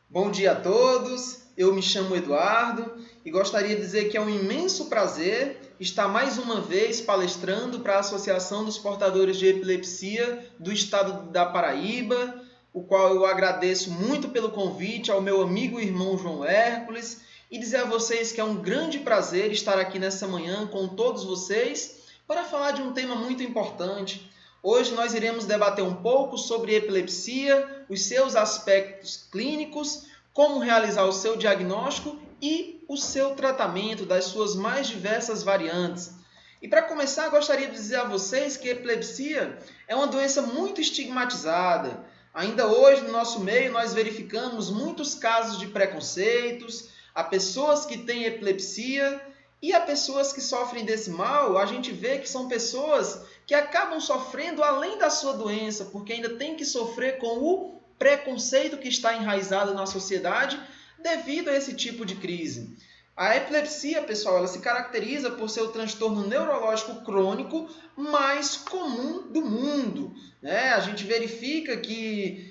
Bom dia a todos, eu me chamo Eduardo e gostaria de dizer que é um imenso prazer estar mais uma vez palestrando para a Associação dos Portadores de Epilepsia do Estado da Paraíba, o qual eu agradeço muito pelo convite ao meu amigo e irmão João Hércules e dizer a vocês que é um grande prazer estar aqui nessa manhã com todos vocês para falar de um tema muito importante. Hoje nós iremos debater um pouco sobre epilepsia, os seus aspectos clínicos, como realizar o seu diagnóstico e o seu tratamento das suas mais diversas variantes. E para começar, gostaria de dizer a vocês que a epilepsia é uma doença muito estigmatizada. Ainda hoje, no nosso meio, nós verificamos muitos casos de preconceitos, há pessoas que têm epilepsia e há pessoas que sofrem desse mal. A gente vê que são pessoas que acabam sofrendo além da sua doença, porque ainda tem que sofrer com o preconceito que está enraizado na sociedade devido a esse tipo de crise. A epilepsia, pessoal, ela se caracteriza por ser o transtorno neurológico crônico mais comum do mundo, né? A gente verifica que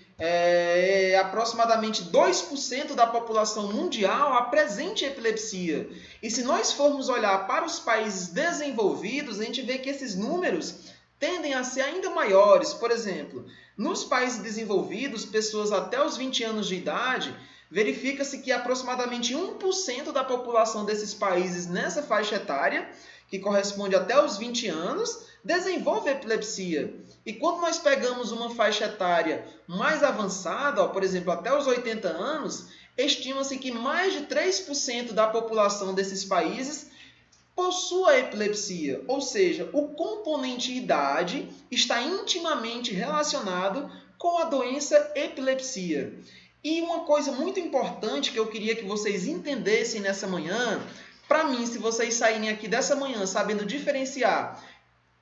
aproximadamente 2% da população mundial apresente epilepsia. E se nós formos olhar para os países desenvolvidos, a gente vê que esses números tendem a ser ainda maiores. Por exemplo, nos países desenvolvidos, pessoas até os 20 anos de idade, verifica-se que aproximadamente 1% da população desses países nessa faixa etária, que corresponde até os 20 anos, desenvolve epilepsia. E quando nós pegamos uma faixa etária mais avançada, por exemplo, até os 80 anos, estima-se que mais de 3% da população desses países possua epilepsia, ou seja, o componente idade está intimamente relacionado com a doença epilepsia. E uma coisa muito importante que eu queria que vocês entendessem nessa manhã, para mim, se vocês saírem aqui dessa manhã sabendo diferenciar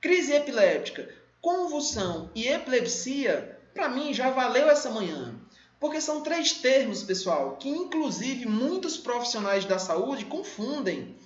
crise epiléptica, convulsão e epilepsia, para mim já valeu essa manhã. Porque são 3 termos, pessoal, que inclusive muitos profissionais da saúde confundem.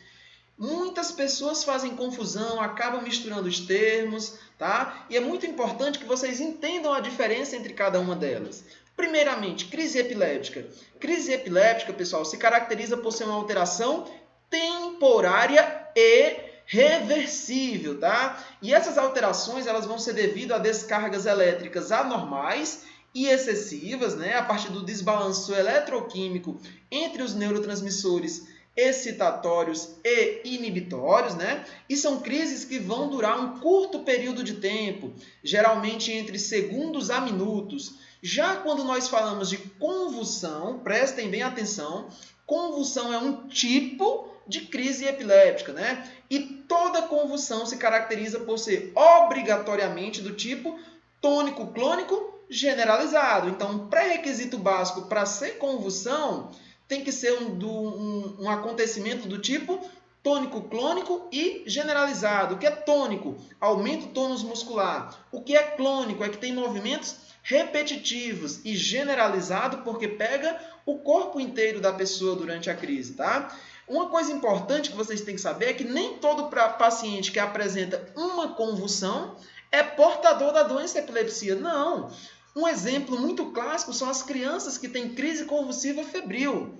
Muitas pessoas fazem confusão, acabam misturando os termos, tá? E é muito importante que vocês entendam a diferença entre cada uma delas. Primeiramente, crise epiléptica. Crise epiléptica, pessoal, se caracteriza por ser uma alteração temporária e reversível, tá? E essas alterações elas vão ser devido a descargas elétricas anormais e excessivas, né? A partir do desbalanço eletroquímico entre os neurotransmissores excitatórios e inibitórios, né? E são crises que vão durar um curto período de tempo, geralmente entre segundos a minutos. Já quando nós falamos de convulsão, prestem bem atenção, convulsão é um tipo de crise epiléptica, né? E toda convulsão se caracteriza por ser obrigatoriamente do tipo tônico-clônico generalizado. Então, um pré-requisito básico para ser convulsão tem que ser um acontecimento do tipo tônico-clônico e generalizado. O que é tônico? Aumenta o tônus muscular. O que é clônico? É que tem movimentos repetitivos e generalizado porque pega o corpo inteiro da pessoa durante a crise, tá? Uma coisa importante que vocês têm que saber é que nem todo paciente que apresenta uma convulsão é portador da doença epilepsia. Não! Um exemplo muito clássico são as crianças que têm crise convulsiva febril.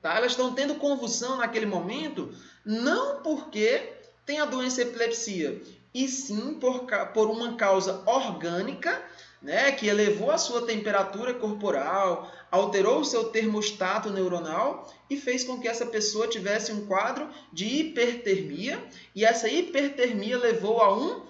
Tá? Elas estão tendo convulsão naquele momento não porque tem a doença epilepsia, e sim por uma causa orgânica, né, que elevou a sua temperatura corporal, alterou o seu termostato neuronal e fez com que essa pessoa tivesse um quadro de hipertermia, e essa hipertermia levou a um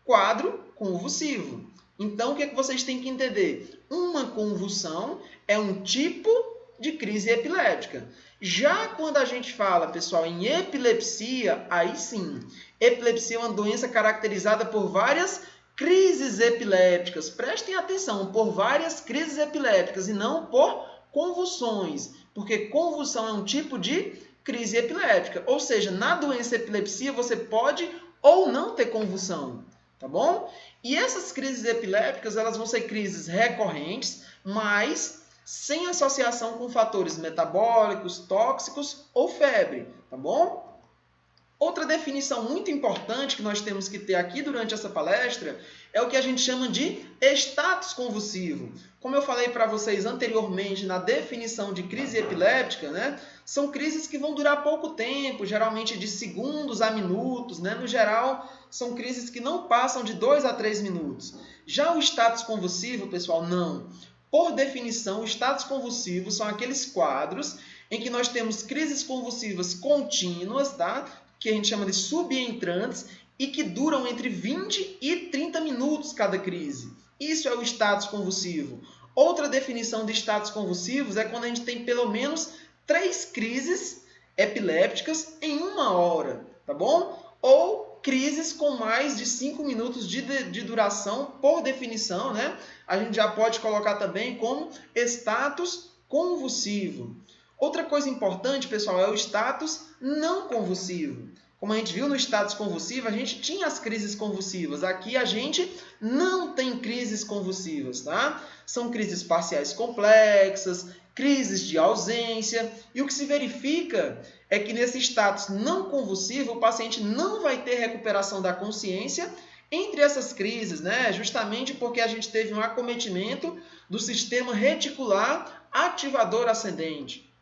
quadro convulsivo. Então, o que é que vocês têm que entender? Uma convulsão é um tipo de crise epiléptica. Já quando a gente fala, pessoal, em epilepsia, aí sim, epilepsia é uma doença caracterizada por várias crises epilépticas. Prestem atenção, por várias crises epilépticas e não por convulsões, porque convulsão é um tipo de crise epiléptica. Ou seja, na doença epilepsia você pode ou não ter convulsão, tá bom? E essas crises epilépticas, elas vão ser crises recorrentes, mas sem associação com fatores metabólicos, tóxicos ou febre, tá bom? Outra definição muito importante que nós temos que ter aqui durante essa palestra é o que a gente chama de status convulsivo. Como eu falei para vocês anteriormente na definição de crise epiléptica, né, são crises que vão durar pouco tempo, geralmente de segundos a minutos, né? No geral, são crises que não passam de 2 a 3 minutos. Já o status convulsivo, pessoal, não. Por definição, os status convulsivos são aqueles quadros em que nós temos crises convulsivas contínuas, tá? Que a gente chama de subentrantes, e que duram entre 20 e 30 minutos cada crise. Isso é o status convulsivo. Outra definição de status convulsivos é quando a gente tem pelo menos 3 crises epilépticas em 1 hora, tá bom? Ou crises com mais de 5 minutos de duração, por definição, né? A gente já pode colocar também como status convulsivo. Outra coisa importante, pessoal, é o status não convulsivo. Como a gente viu no status convulsivo, a gente tinha as crises convulsivas. Aqui a gente não tem crises convulsivas, tá? São crises parciais complexas, crises de ausência. E o que se verifica é que nesse status não convulsivo, o paciente não vai ter recuperação da consciência entre essas crises, né? Justamente porque a gente teve um acometimento do sistema reticular ativador ascendente.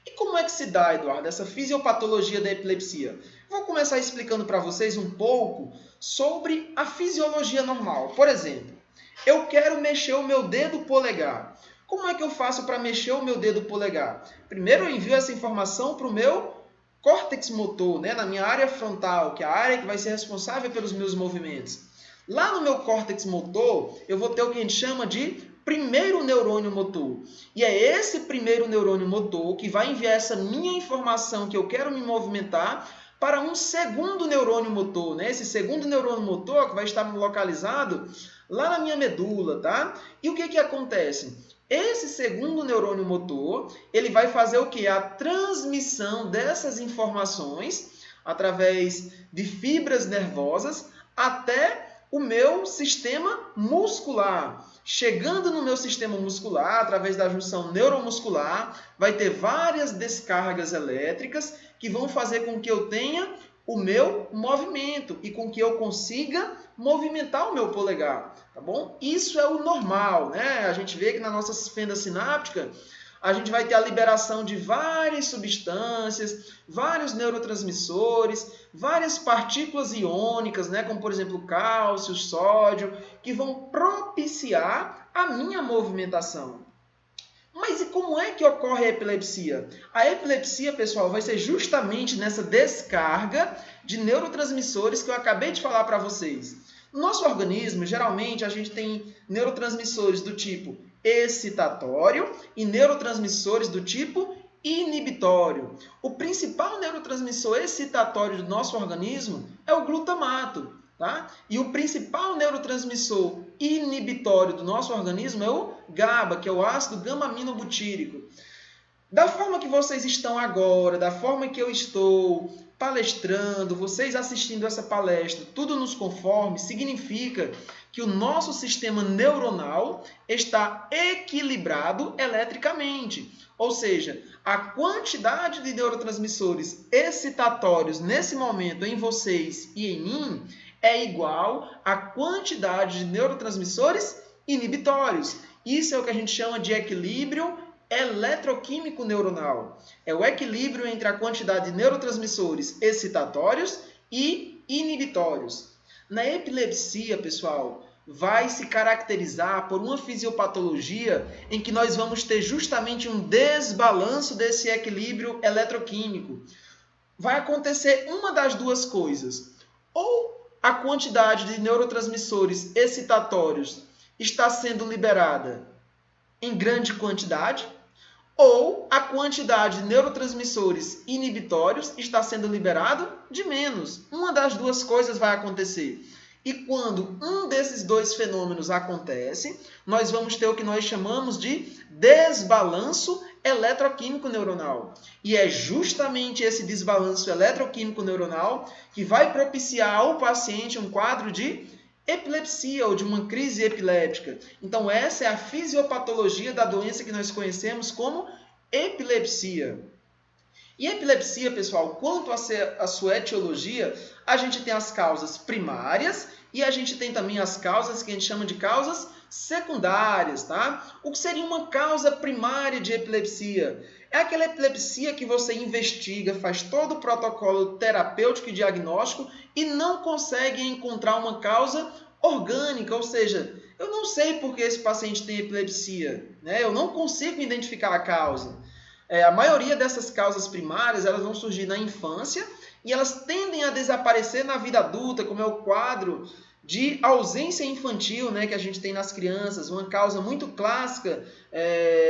E como é que se dá, Eduardo, essa fisiopatologia da epilepsia? Vou começar explicando para vocês um pouco sobre a fisiologia normal. Por exemplo, eu quero mexer o meu dedo polegar. Como é que eu faço para mexer o meu dedo polegar? Primeiro eu envio essa informação para o meu córtex motor, né, na minha área frontal, que é a área que vai ser responsável pelos meus movimentos. Lá no meu córtex motor, eu vou ter o que a gente chama de primeiro neurônio motor. E é esse primeiro neurônio motor que vai enviar essa minha informação que eu quero me movimentar para um segundo neurônio motor, né? Esse segundo neurônio motor que vai estar localizado lá na minha medula, tá? E o que acontece? Esse segundo neurônio motor, ele vai fazer o quê? A transmissão dessas informações através de fibras nervosas até o meu sistema muscular. Chegando no meu sistema muscular, através da junção neuromuscular, vai ter várias descargas elétricas que vão fazer com que eu tenha o meu movimento e com que eu consiga movimentar o meu polegar, tá bom? Isso é o normal, né? A gente vê que na nossa fenda sináptica, a gente vai ter a liberação de várias substâncias, vários neurotransmissores, várias partículas iônicas, né, como por exemplo cálcio, sódio, que vão propiciar a minha movimentação. Mas e como é que ocorre a epilepsia? A epilepsia, pessoal, vai ser justamente nessa descarga de neurotransmissores que eu acabei de falar para vocês. No nosso organismo, geralmente, a gente tem neurotransmissores do tipo excitatório e neurotransmissores do tipo inibitório. O principal neurotransmissor excitatório do nosso organismo é o glutamato, tá? E o principal neurotransmissor inibitório do nosso organismo é o GABA, que é o ácido gama-aminobutírico. Da forma que vocês estão agora, da forma que eu estou palestrando, vocês assistindo essa palestra, tudo nos conforme, significa que o nosso sistema neuronal está equilibrado eletricamente. Ou seja, a quantidade de neurotransmissores excitatórios nesse momento em vocês e em mim é igual à quantidade de neurotransmissores inibitórios. Isso é o que a gente chama de equilíbrio eletroquímico neuronal. É o equilíbrio entre a quantidade de neurotransmissores excitatórios e inibitórios. Na epilepsia, pessoal, vai se caracterizar por uma fisiopatologia em que nós vamos ter justamente um desbalanço desse equilíbrio eletroquímico. Vai acontecer uma das duas coisas. Ou a quantidade de neurotransmissores excitatórios está sendo liberada em grande quantidade, ou a quantidade de neurotransmissores inibitórios está sendo liberado de menos. Uma das duas coisas vai acontecer. E quando um desses dois fenômenos acontece, nós vamos ter o que nós chamamos de desbalanço eletroquímico neuronal. E é justamente esse desbalanço eletroquímico neuronal que vai propiciar ao paciente um quadro de epilepsia ou de uma crise epiléptica. Então, essa é a fisiopatologia da doença que nós conhecemos como epilepsia. E a epilepsia, pessoal, quanto a sua etiologia, a gente tem as causas primárias e a gente tem também as causas que a gente chama de causas secundárias, tá? O que seria uma causa primária de epilepsia? É aquela epilepsia que você investiga, faz todo o protocolo terapêutico e diagnóstico e não consegue encontrar uma causa orgânica, ou seja, eu não sei por que esse paciente tem epilepsia, né? Eu não consigo identificar a causa. A maioria dessas causas primárias elas vão surgir na infância e elas tendem a desaparecer na vida adulta, como é o quadro de ausência infantil, né, que a gente tem nas crianças, uma causa muito clássica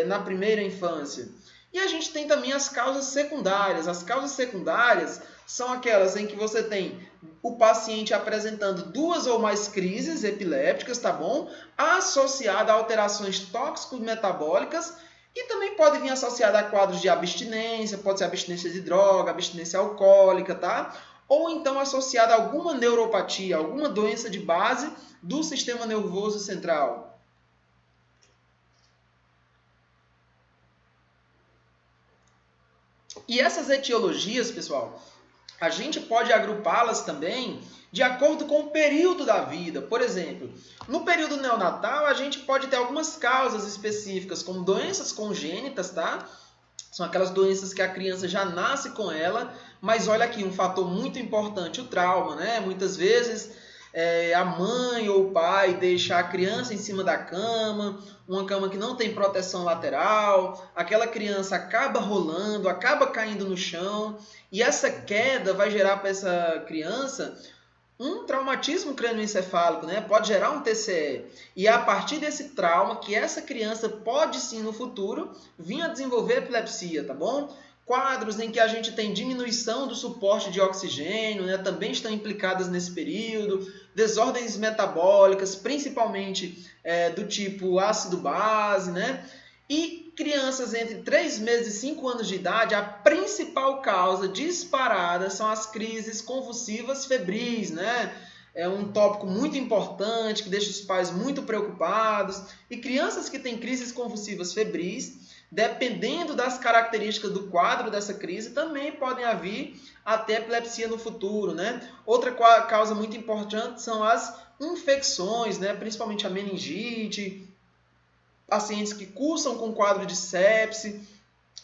na primeira infância. E a gente tem também as causas secundárias. As causas secundárias são aquelas em que você tem o paciente apresentando 2 ou mais crises epilépticas, tá bom? Associada a alterações tóxico-metabólicas e também pode vir associada a quadros de abstinência, pode ser abstinência de droga, abstinência alcoólica, tá? Ou então associada a alguma neuropatia, alguma doença de base do sistema nervoso central. E essas etiologias, pessoal, a gente pode agrupá-las também de acordo com o período da vida. Por exemplo, no período neonatal, a gente pode ter algumas causas específicas, como doenças congênitas, tá? São aquelas doenças que a criança já nasce com ela, mas olha aqui, um fator muito importante, o trauma, né? Muitas vezes a mãe ou o pai deixa a criança em cima da cama, uma cama que não tem proteção lateral, aquela criança acaba rolando, acaba caindo no chão, e essa queda vai gerar para essa criança um traumatismo crânioencefálico, né? Pode gerar um TCE. E é a partir desse trauma que essa criança pode sim no futuro vir a desenvolver epilepsia, tá bom? Quadros em que a gente tem diminuição do suporte de oxigênio, né? Também estão implicadas nesse período. Desordens metabólicas, principalmente do tipo ácido-base, né? E crianças entre 3 meses e 5 anos de idade, a principal causa disparada são as crises convulsivas febris, né? É um tópico muito importante que deixa os pais muito preocupados. E crianças que têm crises convulsivas febris, dependendo das características do quadro dessa crise, também podem haver até epilepsia no futuro, né? Outra causa muito importante são as infecções, né? Principalmente a meningite. Pacientes que cursam com quadro de sepse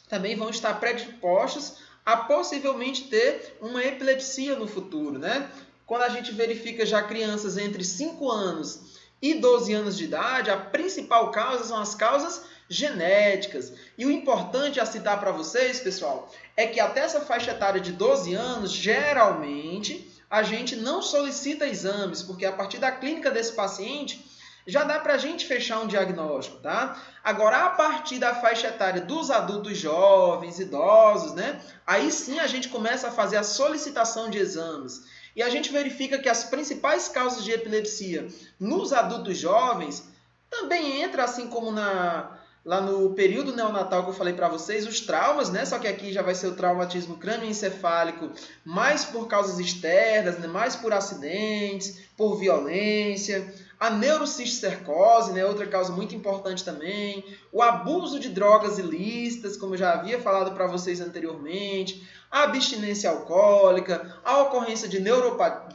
também vão estar predispostos a possivelmente ter uma epilepsia no futuro, né? Quando a gente verifica já crianças entre 5 anos e 12 anos de idade, a principal causa são as causas genéticas. E o importante a citar para vocês, pessoal, é que até essa faixa etária de 12 anos, geralmente, a gente não solicita exames, porque a partir da clínica desse paciente, já dá para a gente fechar um diagnóstico, tá? Agora, a partir da faixa etária dos adultos jovens, idosos, né? Aí sim a gente começa a fazer a solicitação de exames. E a gente verifica que as principais causas de epilepsia nos adultos jovens também entra, assim como lá no período neonatal que eu falei para vocês, os traumas, né? Só que aqui já vai ser o traumatismo crânioencefálico, mais por causas externas, né? Mais por acidentes, por violência. A neurocisticercose, né? Outra causa muito importante também. O abuso de drogas ilícitas, como eu já havia falado para vocês anteriormente. A abstinência alcoólica, a ocorrência de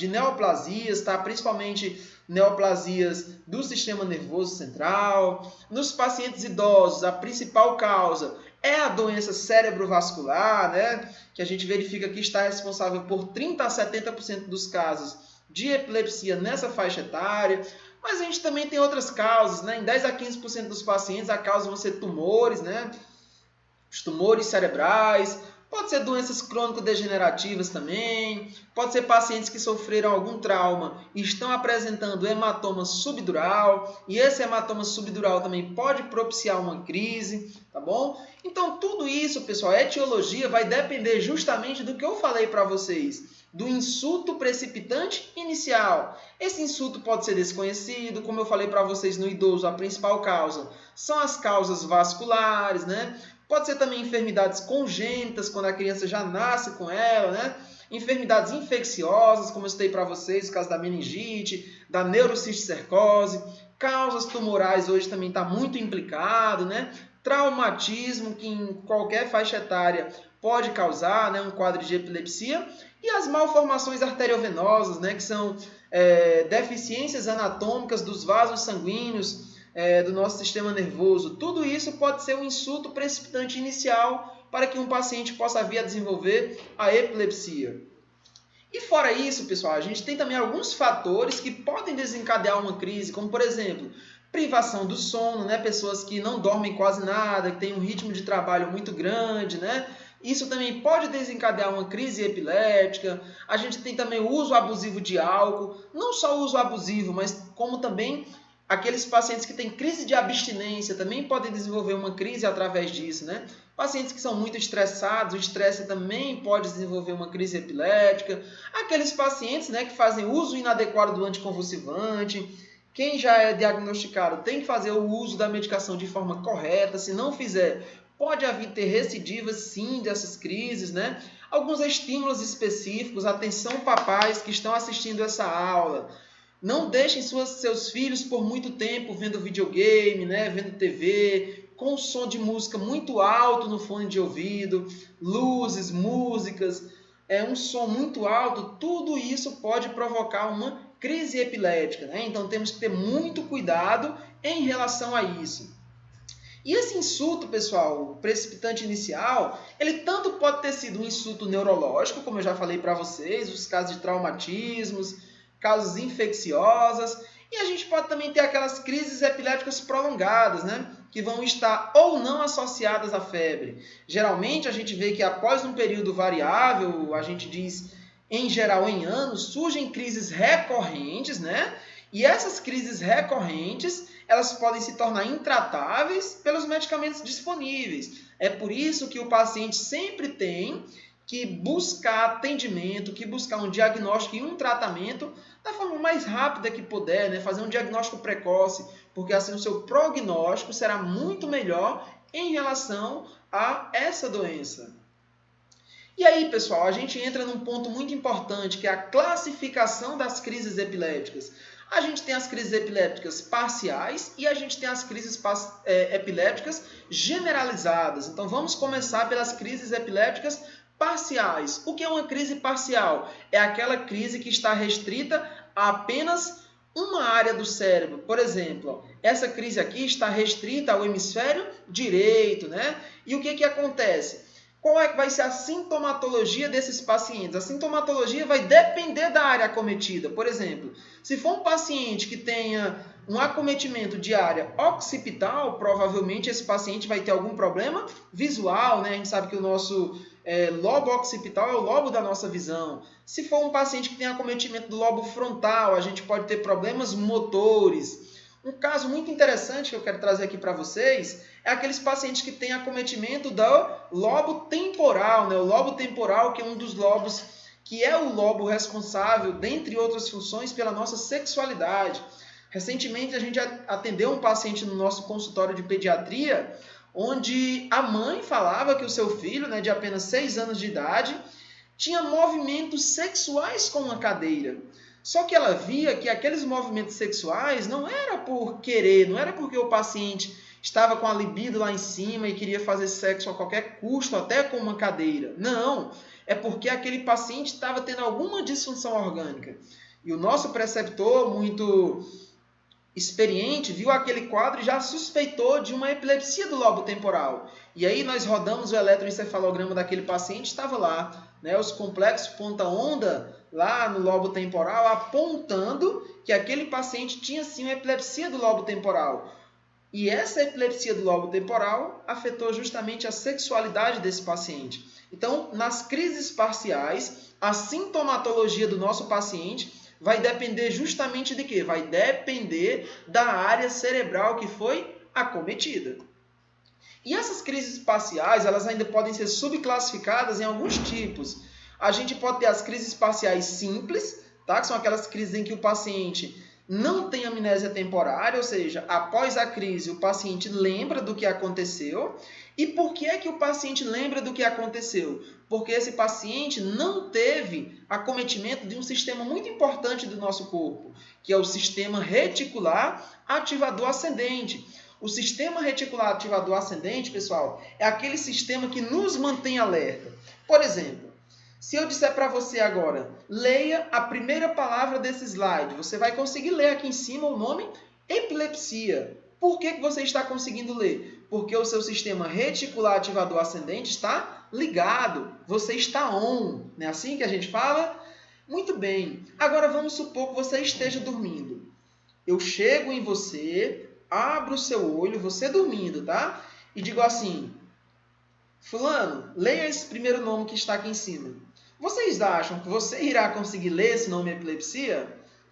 neoplasias, tá? Principalmente neoplasias do sistema nervoso central. Nos pacientes idosos, a principal causa é a doença cerebrovascular, né? Que a gente verifica que está responsável por 30% a 70% dos casos de epilepsia nessa faixa etária. Mas a gente também tem outras causas, né? Em 10 a 15% dos pacientes a causa vão ser tumores, né? Os tumores cerebrais. Pode ser doenças crônico-degenerativas também. Pode ser pacientes que sofreram algum trauma e estão apresentando hematoma subdural. E esse hematoma subdural também pode propiciar uma crise, tá bom? Então, tudo isso, pessoal, a etiologia vai depender justamente do que eu falei para vocês. Do insulto precipitante inicial. Esse insulto pode ser desconhecido, como eu falei para vocês no idoso, a principal causa são as causas vasculares, né? Pode ser também enfermidades congênitas, quando a criança já nasce com ela, né? Enfermidades infecciosas, como eu citei para vocês, o caso da meningite, da neurocisticercose. Causas tumorais hoje também está muito implicado, né? Traumatismo, que em qualquer faixa etária pode causar, né, um quadro de epilepsia, e as malformações arteriovenosas, né, que são deficiências anatômicas dos vasos sanguíneos do nosso sistema nervoso. Tudo isso pode ser um insulto precipitante inicial para que um paciente possa vir a desenvolver a epilepsia. E fora isso, pessoal, a gente tem também alguns fatores que podem desencadear uma crise, como por exemplo, privação do sono, né? Pessoas que não dormem quase nada, que têm um ritmo de trabalho muito grande, né? Isso também pode desencadear uma crise epilética. A gente tem também o uso abusivo de álcool, não só o uso abusivo, mas como também aqueles pacientes que têm crise de abstinência também podem desenvolver uma crise através disso, né? Pacientes que são muito estressados, o estresse também pode desenvolver uma crise epilética. Aqueles pacientes, né, que fazem uso inadequado do anticonvulsivante. Quem já é diagnosticado tem que fazer o uso da medicação de forma correta. Se não fizer, pode ter recidivas, sim, dessas crises, né? Alguns estímulos específicos. Atenção, papais que estão assistindo essa aula. Não deixem seus filhos por muito tempo vendo videogame, né? Vendo TV, com som de música muito alto no fone de ouvido, luzes, músicas, um som muito alto. Tudo isso pode provocar uma crise epilética, né? Então temos que ter muito cuidado em relação a isso. E esse insulto, pessoal, precipitante inicial, ele tanto pode ter sido um insulto neurológico, como eu já falei para vocês, os casos de traumatismos, causas infecciosas, e a gente pode também ter aquelas crises epiléticas prolongadas, né? Que vão estar ou não associadas à febre. Geralmente a gente vê que após um período variável, a gente diz em geral em anos, surgem crises recorrentes, né? E essas crises recorrentes, elas podem se tornar intratáveis pelos medicamentos disponíveis. É por isso que o paciente sempre tem que buscar atendimento, que buscar um diagnóstico e um tratamento da forma mais rápida que puder, né? Fazer um diagnóstico precoce, porque assim o seu prognóstico será muito melhor em relação a essa doença. E aí, pessoal, a gente entra num ponto muito importante, que é a classificação das crises epilépticas. A gente tem as crises epilépticas parciais e a gente tem as crises epilépticas generalizadas. Então, vamos começar pelas crises epilépticas parciais. O que é uma crise parcial? É aquela crise que está restrita a apenas uma área do cérebro. Por exemplo, essa crise aqui está restrita ao hemisfério direito, né? E o que acontece? Qual é que vai ser a sintomatologia desses pacientes? A sintomatologia vai depender da área acometida. Por exemplo, se for um paciente que tenha um acometimento de área occipital, provavelmente esse paciente vai ter algum problema visual, né? A gente sabe que o nosso lobo occipital é o lobo da nossa visão. Se for um paciente que tem acometimento do lobo frontal, a gente pode ter problemas motores. Um caso muito interessante que eu quero trazer aqui para vocês é aqueles pacientes que têm acometimento do lobo temporal, né? O lobo temporal, que é um dos lobos, que é o lobo responsável, dentre outras funções, pela nossa sexualidade. Recentemente a gente atendeu um paciente no nosso consultório de pediatria, onde a mãe falava que o seu filho, né, de apenas 6 anos de idade, tinha movimentos sexuais com uma cadeira. Só que ela via que aqueles movimentos sexuais não era por querer, não era porque o paciente estava com a libido lá em cima e queria fazer sexo a qualquer custo, até com uma cadeira. Não, é porque aquele paciente estava tendo alguma disfunção orgânica. E o nosso preceptor, muito experiente, viu aquele quadro e já suspeitou de uma epilepsia do lobo temporal. E aí nós rodamos o eletroencefalograma daquele paciente, estava lá, né, os complexos ponta-onda lá no lobo temporal, apontando que aquele paciente tinha sim uma epilepsia do lobo temporal. E essa epilepsia do lobo temporal afetou justamente a sexualidade desse paciente. Então, nas crises parciais, a sintomatologia do nosso paciente vai depender justamente de quê? Vai depender da área cerebral que foi acometida. E essas crises parciais, elas ainda podem ser subclassificadas em alguns tipos. A gente pode ter as crises parciais simples, tá? Que são aquelas crises em que o paciente não tem amnésia temporária, ou seja, após a crise o paciente lembra do que aconteceu. E por que é que o paciente lembra do que aconteceu? Porque esse paciente não teve acometimento de um sistema muito importante do nosso corpo, que é o sistema reticular ativador ascendente. O sistema reticular ativador ascendente, pessoal, é aquele sistema que nos mantém alerta. Por exemplo, se eu disser para você agora, leia a primeira palavra desse slide, você vai conseguir ler aqui em cima o nome epilepsia. Por que você está conseguindo ler? Porque o seu sistema reticular ativador ascendente está ligado, você está on. Não é assim que a gente fala? Muito bem. Agora vamos supor que você esteja dormindo. Eu chego em você, abro o seu olho, você dormindo, tá? E digo assim, fulano, leia esse primeiro nome que está aqui em cima. Vocês acham que você irá conseguir ler esse nome epilepsia?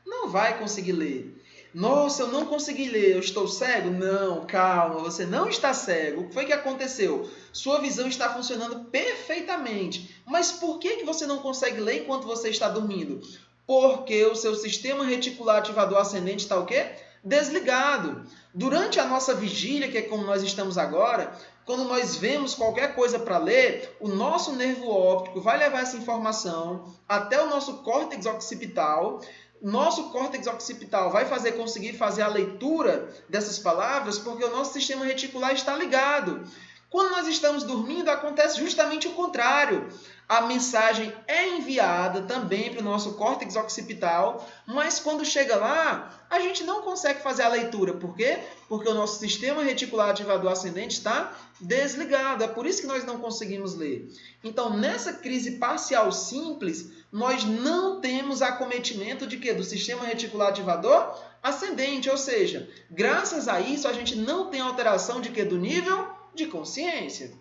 Não vai conseguir ler. Nossa, eu não consegui ler, eu estou cego? Não, calma, você não está cego. O que foi que aconteceu? Sua visão está funcionando perfeitamente. Mas por que você não consegue ler enquanto você está dormindo? Porque o seu sistema reticular ativador ascendente está o quê? Desligado. Durante a nossa vigília, que é como nós estamos agora, quando nós vemos qualquer coisa para ler, o nosso nervo óptico vai levar essa informação até o nosso córtex occipital. Nosso córtex occipital vai conseguir fazer a leitura dessas palavras porque o nosso sistema reticular está ligado. Quando nós estamos dormindo, acontece justamente o contrário. A mensagem é enviada também para o nosso córtex occipital, mas quando chega lá, a gente não consegue fazer a leitura. Por quê? Porque o nosso sistema reticular ativador ascendente está desligado. É por isso que nós não conseguimos ler. Então, nessa crise parcial simples, nós não temos acometimento de quê? Do sistema reticular ativador ascendente. Ou seja, graças a isso, a gente não tem alteração de quê? Do nível de consciência.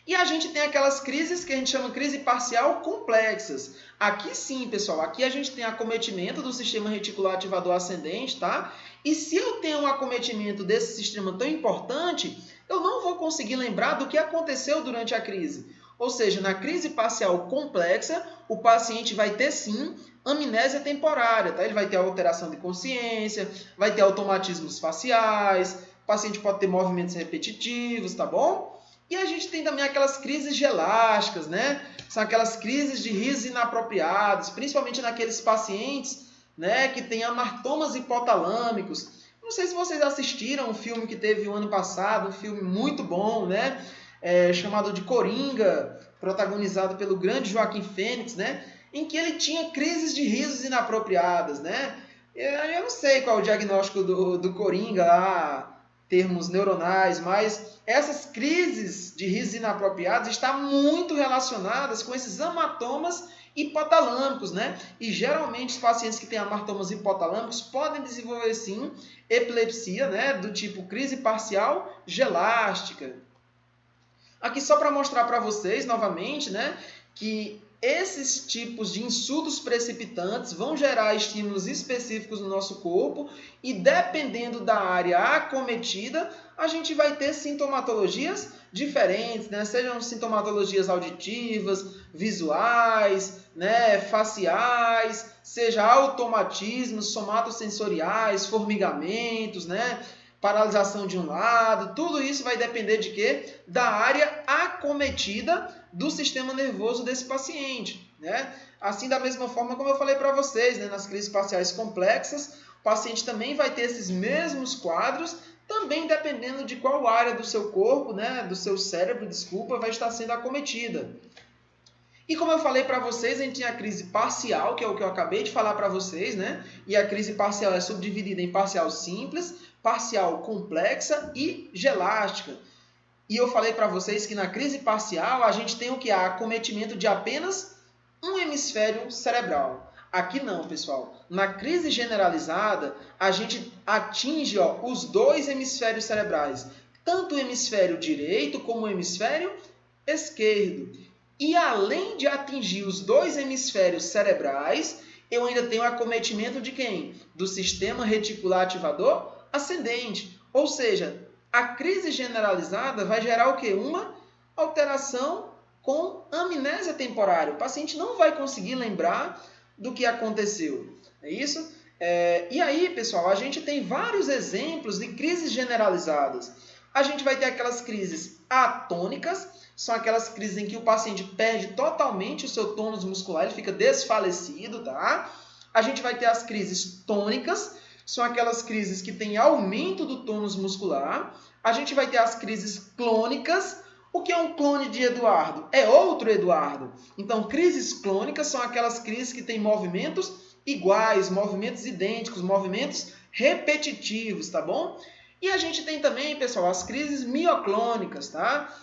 E a gente tem aquelas crises que a gente chama crise parcial complexas. Aqui sim, pessoal, aqui a gente tem acometimento do sistema reticular ativador ascendente, tá? E se eu tenho um acometimento desse sistema tão importante, eu não vou conseguir lembrar do que aconteceu durante a crise. Ou seja, na crise parcial complexa, o paciente vai ter sim amnésia temporária, tá? Ele vai ter alteração de consciência, vai ter automatismos faciais, o paciente pode ter movimentos repetitivos, tá bom? E a gente tem também aquelas crises gelásticas, né? São aquelas crises de risos inapropriados, principalmente naqueles pacientes, né, que têm amartomas hipotalâmicos. Não sei se vocês assistiram um filme que teve o ano passado, um filme muito bom, né? Chamado de Coringa, protagonizado pelo grande Joaquim Fênix, né? Em que ele tinha crises de risos inapropriadas, né? Eu não sei qual é o diagnóstico do Coringa lá, termos neuronais, mas essas crises de risos inapropriados estão muito relacionadas com esses amatomas hipotalâmicos, né? E geralmente os pacientes que têm amartomas hipotalâmicos podem desenvolver sim epilepsia, né? Do tipo crise parcial gelástica. Aqui só para mostrar para vocês novamente, né? Que esses tipos de insultos precipitantes vão gerar estímulos específicos no nosso corpo e, dependendo da área acometida, a gente vai ter sintomatologias diferentes, né? Sejam sintomatologias auditivas, visuais, né? Faciais, seja automatismos, somatosensoriais, formigamentos, né? Paralisação de um lado, tudo isso vai depender de quê? Da área acometida do sistema nervoso desse paciente, né? Assim, da mesma forma como eu falei para vocês, né? Nas crises parciais complexas, o paciente também vai ter esses mesmos quadros, também dependendo de qual área do seu corpo, né? Do seu cérebro, desculpa, vai estar sendo acometida. E como eu falei para vocês, a gente tem a crise parcial, que é o que eu acabei de falar para vocês, né? E a crise parcial é subdividida em parcial simples, parcial complexa e gelástica. E eu falei para vocês que na crise parcial a gente tem o que? Acometimento de apenas um hemisfério cerebral. Aqui não, pessoal. Na crise generalizada, a gente atinge os dois hemisférios cerebrais. Tanto o hemisfério direito como o hemisfério esquerdo. E além de atingir os dois hemisférios cerebrais, eu ainda tenho acometimento de quem? Do sistema reticular ativador ascendente. Ou seja, a crise generalizada vai gerar o quê? Uma alteração com amnésia temporária. O paciente não vai conseguir lembrar do que aconteceu. É isso? E aí, pessoal, a gente tem vários exemplos de crises generalizadas. A gente vai ter aquelas crises atônicas, são aquelas crises em que o paciente perde totalmente o seu tônus muscular, ele fica desfalecido, tá? A gente vai ter as crises tônicas, são aquelas crises que têm aumento do tônus muscular. A gente vai ter as crises clônicas. O que é um clone de Eduardo? É outro Eduardo. Então, crises clônicas são aquelas crises que têm movimentos iguais, movimentos idênticos, movimentos repetitivos, tá bom? E a gente tem também, pessoal, as crises mioclônicas, tá?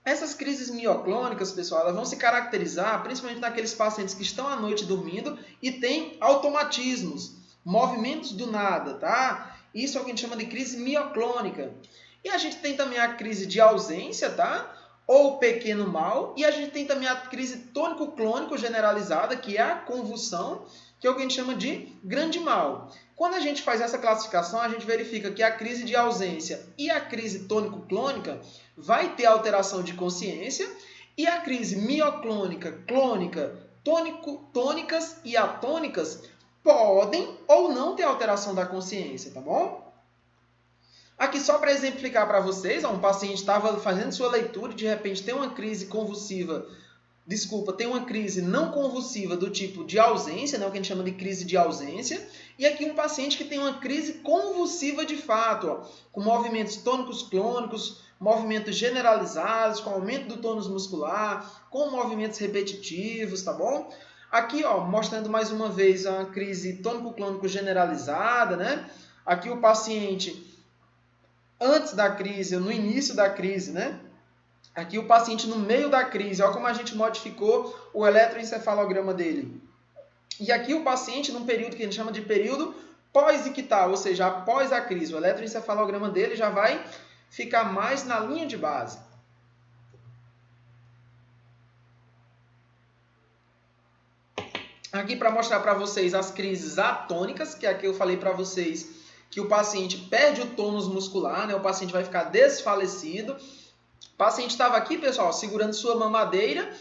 Essas crises mioclônicas, pessoal, elas vão se caracterizar principalmente naqueles pacientes que estão à noite dormindo e têm automatismos, movimentos do nada, tá? Isso é o que a gente chama de crise mioclônica. E a gente tem também a crise de ausência, tá? Ou pequeno mal. E a gente tem também a crise tônico-clônico generalizada, que é a convulsão, que é o que a gente chama de grande mal. Quando a gente faz essa classificação, a gente verifica que a crise de ausência e a crise tônico-clônica vai ter alteração de consciência, e a crise mioclônica, clônica, tônicas e atônicas podem ou não ter alteração da consciência, tá bom? Aqui só para exemplificar para vocês, um paciente estava fazendo sua leitura e de repente tem uma crise convulsiva, tem uma crise não convulsiva do tipo de ausência, né, o que a gente chama de crise de ausência, e aqui um paciente que tem uma crise convulsiva de fato, ó, com movimentos tônicos clônicos, movimentos generalizados, com aumento do tônus muscular, com movimentos repetitivos, tá bom? Aqui, ó, mostrando mais uma vez a crise tônico-clônico generalizada, né? Aqui o paciente antes da crise, no início da crise, né? Aqui o paciente no meio da crise, olha como a gente modificou o eletroencefalograma dele. E aqui o paciente num período que a gente chama de período pós-ictal, ou seja, após a crise. O eletroencefalograma dele já vai ficar mais na linha de base. Aqui para mostrar para vocês as crises atônicas, que aqui eu falei para vocês que o paciente perde o tônus muscular, né? O paciente vai ficar desfalecido. O paciente estava aqui, pessoal, segurando sua mamadeira.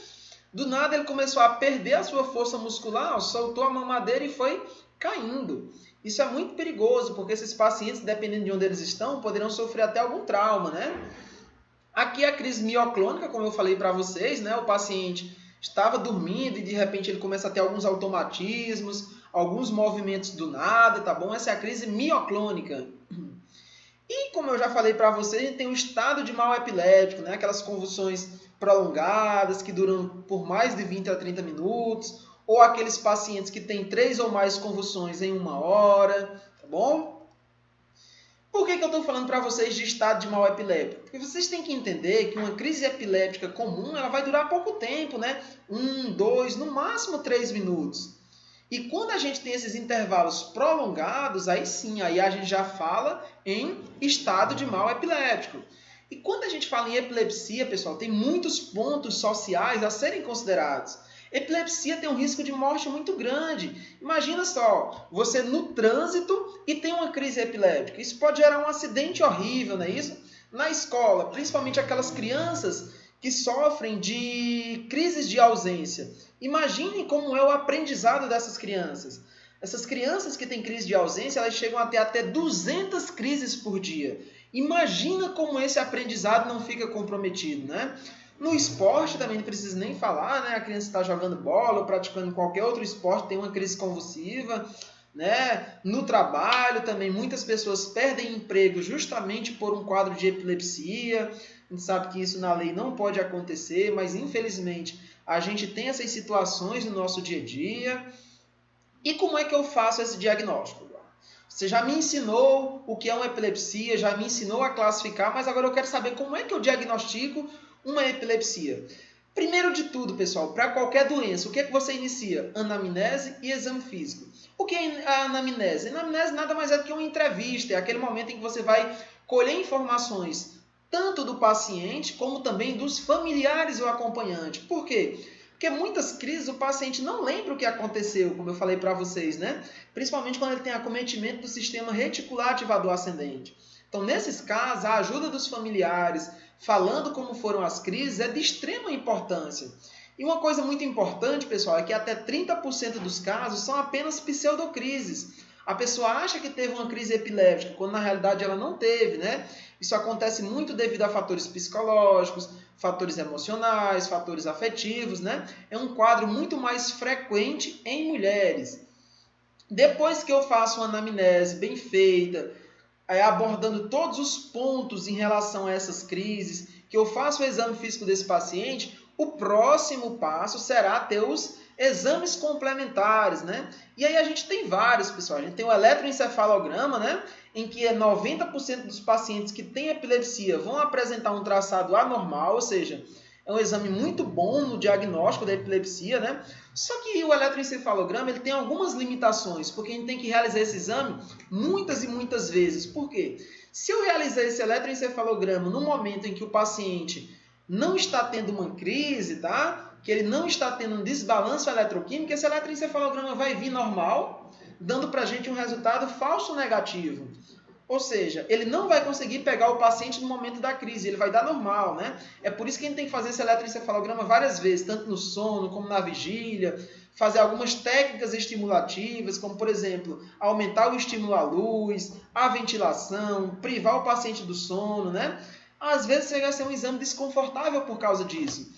Do nada ele começou a perder a sua força muscular, soltou a mamadeira e foi caindo. Isso é muito perigoso, porque esses pacientes, dependendo de onde eles estão, poderão sofrer até algum trauma, né? Aqui a crise mioclônica, como eu falei para vocês, né? O paciente estava dormindo e de repente ele começa a ter alguns automatismos, alguns movimentos do nada, tá bom? Essa é a crise mioclônica. E como eu já falei para vocês, a gente tem um estado de mal epilético, né? Aquelas convulsões prolongadas que duram por mais de 20 a 30 minutos, ou aqueles pacientes que têm 3 ou mais convulsões em 1 hora, tá bom? Por que eu estou falando para vocês de estado de mal epiléptico? Porque vocês têm que entender que uma crise epiléptica comum ela vai durar pouco tempo, né? 1, 2, no máximo 3 minutos. E quando a gente tem esses intervalos prolongados, aí sim, aí a gente já fala em estado de mal epiléptico. E quando a gente fala em epilepsia, pessoal, tem muitos pontos sociais a serem considerados. Epilepsia tem um risco de morte muito grande. Imagina só, você no trânsito e tem uma crise epiléptica. Isso pode gerar um acidente horrível, não é isso? Na escola, principalmente aquelas crianças que sofrem de crises de ausência. Imaginem como é o aprendizado dessas crianças. Essas crianças que têm crise de ausência, elas chegam a ter até 200 crises por dia. Imagina como esse aprendizado não fica comprometido, né? No esporte também não precisa nem falar, né? A criança está jogando bola ou praticando qualquer outro esporte, tem uma crise convulsiva, né? No trabalho também muitas pessoas perdem emprego justamente por um quadro de epilepsia. A gente sabe que isso na lei não pode acontecer, mas infelizmente a gente tem essas situações no nosso dia a dia. E como é que eu faço esse diagnóstico? Você já me ensinou o que é uma epilepsia, já me ensinou a classificar, mas agora eu quero saber como é que eu diagnostico uma epilepsia. Primeiro de tudo, pessoal, para qualquer doença, o que é que você inicia? Anamnese e exame físico. O que é a anamnese? A anamnese nada mais é do que uma entrevista, é aquele momento em que você vai colher informações tanto do paciente como também dos familiares ou acompanhante. Por quê? Porque muitas crises o paciente não lembra o que aconteceu, como eu falei para vocês, né? Principalmente quando ele tem acometimento do sistema reticular ativador ascendente. Então, nesses casos, a ajuda dos familiares, falando como foram as crises, é de extrema importância. E uma coisa muito importante, pessoal, é que até 30% dos casos são apenas pseudocrises. A pessoa acha que teve uma crise epiléptica, quando na realidade ela não teve, né? Isso acontece muito devido a fatores psicológicos, fatores emocionais, fatores afetivos, né? É um quadro muito mais frequente em mulheres. Depois que eu faço uma anamnese bem feita, abordando todos os pontos em relação a essas crises, que eu faço o exame físico desse paciente, o próximo passo será ter os exames complementares, né? E aí a gente tem vários, pessoal. A gente tem o eletroencefalograma, né? Em que 90% dos pacientes que têm epilepsia vão apresentar um traçado anormal, ou seja, é um exame muito bom no diagnóstico da epilepsia, né? Só que o eletroencefalograma ele tem algumas limitações, porque a gente tem que realizar esse exame muitas e muitas vezes. Por quê? Se eu realizar esse eletroencefalograma no momento em que o paciente não está tendo uma crise, tá? Que ele não está tendo um desbalanço eletroquímico, esse eletroencefalograma vai vir normal, dando para a gente um resultado falso negativo. Ou seja, ele não vai conseguir pegar o paciente no momento da crise, ele vai dar normal, né? É por isso que a gente tem que fazer esse eletroencefalograma várias vezes, tanto no sono como na vigília, fazer algumas técnicas estimulativas, como, por exemplo, aumentar o estímulo à luz, a ventilação, privar o paciente do sono, né? Às vezes vai ser um exame desconfortável por causa disso.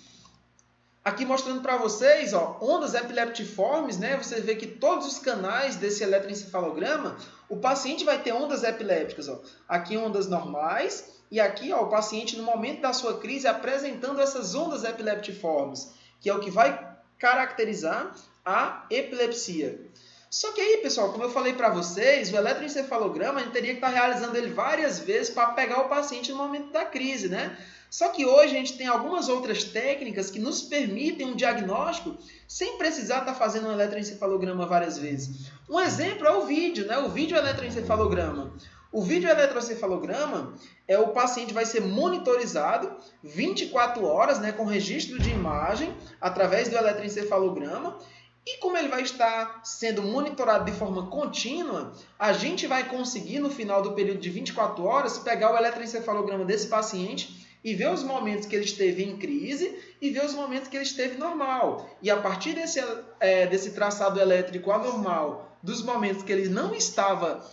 Aqui mostrando para vocês, ó, ondas epileptiformes, né? Você vê que todos os canais desse eletroencefalograma, o paciente vai ter ondas epilépticas, ó. Aqui ondas normais e aqui, ó, o paciente no momento da sua crise apresentando essas ondas epileptiformes, que é o que vai caracterizar a epilepsia. Só que aí, pessoal, como eu falei para vocês, o eletroencefalograma a gente teria que estar realizando ele várias vezes para pegar o paciente no momento da crise, né? Só que hoje a gente tem algumas outras técnicas que nos permitem um diagnóstico sem precisar estar fazendo um eletroencefalograma várias vezes. Um exemplo é o vídeo, né? O vídeo eletroencefalograma. O vídeo eletroencefalograma é o paciente vai ser monitorizado 24 horas, né, com registro de imagem através do eletroencefalograma. E como ele vai estar sendo monitorado de forma contínua, a gente vai conseguir no final do período de 24 horas pegar o eletroencefalograma desse paciente e ver os momentos que ele esteve em crise e ver os momentos que ele esteve normal. E a partir desse traçado elétrico anormal, dos momentos que ele não estava,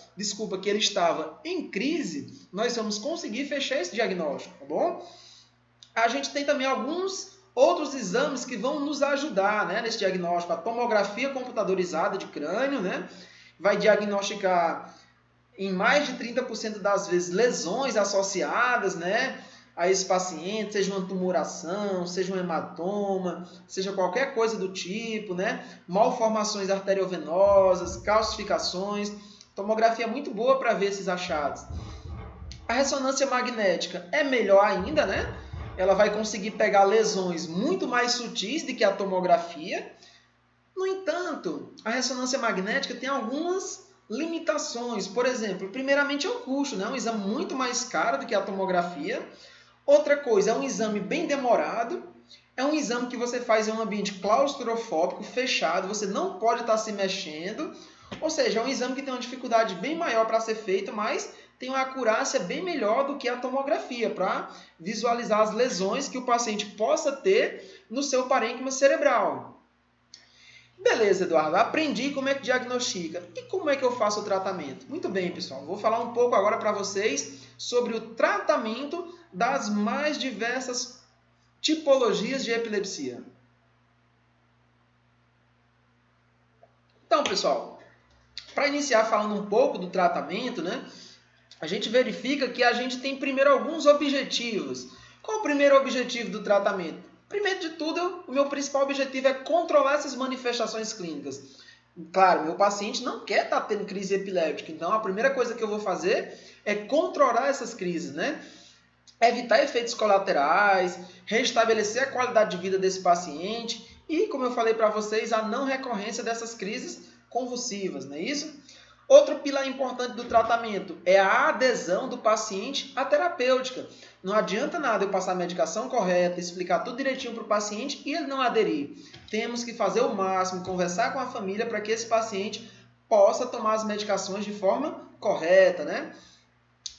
que ele estava em crise, nós vamos conseguir fechar esse diagnóstico, tá bom? A gente tem também alguns outros exames que vão nos ajudar, né, nesse diagnóstico. A tomografia computadorizada de crânio, né, vai diagnosticar em mais de 30% das vezes lesões associadas, né, a esse paciente, seja uma tumoração, seja um hematoma, seja qualquer coisa do tipo, né? Malformações arteriovenosas, calcificações. Tomografia é muito boa para ver esses achados. A ressonância magnética é melhor ainda, né? Ela vai conseguir pegar lesões muito mais sutis do que a tomografia. No entanto, a ressonância magnética tem algumas limitações. Por exemplo, primeiramente é o custo, né? É um exame muito mais caro do que a tomografia. Outra coisa, é um exame bem demorado, é um exame que você faz em um ambiente claustrofóbico, fechado, você não pode estar se mexendo, ou seja, é um exame que tem uma dificuldade bem maior para ser feito, mas tem uma acurácia bem melhor do que a tomografia, para visualizar as lesões que o paciente possa ter no seu parênquima cerebral. Beleza, Eduardo, aprendi como é que diagnostica. E como é que eu faço o tratamento? Muito bem, pessoal, vou falar um pouco agora para vocês sobre o tratamento das mais diversas tipologias de epilepsia. Então, pessoal, para iniciar falando um pouco do tratamento, né, a gente verifica que a gente tem primeiro alguns objetivos. Qual o primeiro objetivo do tratamento? Primeiro de tudo, o meu principal objetivo é controlar essas manifestações clínicas. Claro, meu paciente não quer estar tendo crise epiléptica, então a primeira coisa que eu vou fazer é controlar essas crises, né? Evitar efeitos colaterais, restabelecer a qualidade de vida desse paciente e, como eu falei para vocês, a não recorrência dessas crises convulsivas, não é isso? Outro pilar importante do tratamento é a adesão do paciente à terapêutica. Não adianta nada eu passar a medicação correta, explicar tudo direitinho para o paciente e ele não aderir. Temos que fazer o máximo, conversar com a família para que esse paciente possa tomar as medicações de forma correta, né?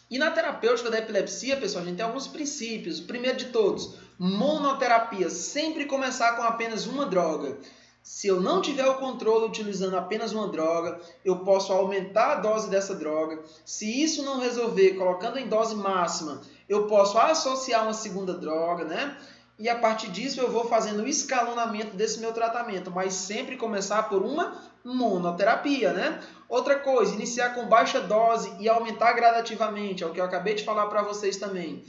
E na terapêutica da epilepsia, pessoal, a gente tem alguns princípios. O primeiro de todos, monoterapia. Sempre começar com apenas uma droga. Se eu não tiver o controle utilizando apenas uma droga, eu posso aumentar a dose dessa droga. Se isso não resolver, colocando em dose máxima, eu posso associar uma segunda droga, né? e a partir disso eu vou fazendo o escalonamento desse meu tratamento, mas sempre começar por uma monoterapia, né? Outra coisa, iniciar com baixa dose e aumentar gradativamente, é o que eu acabei de falar para vocês também.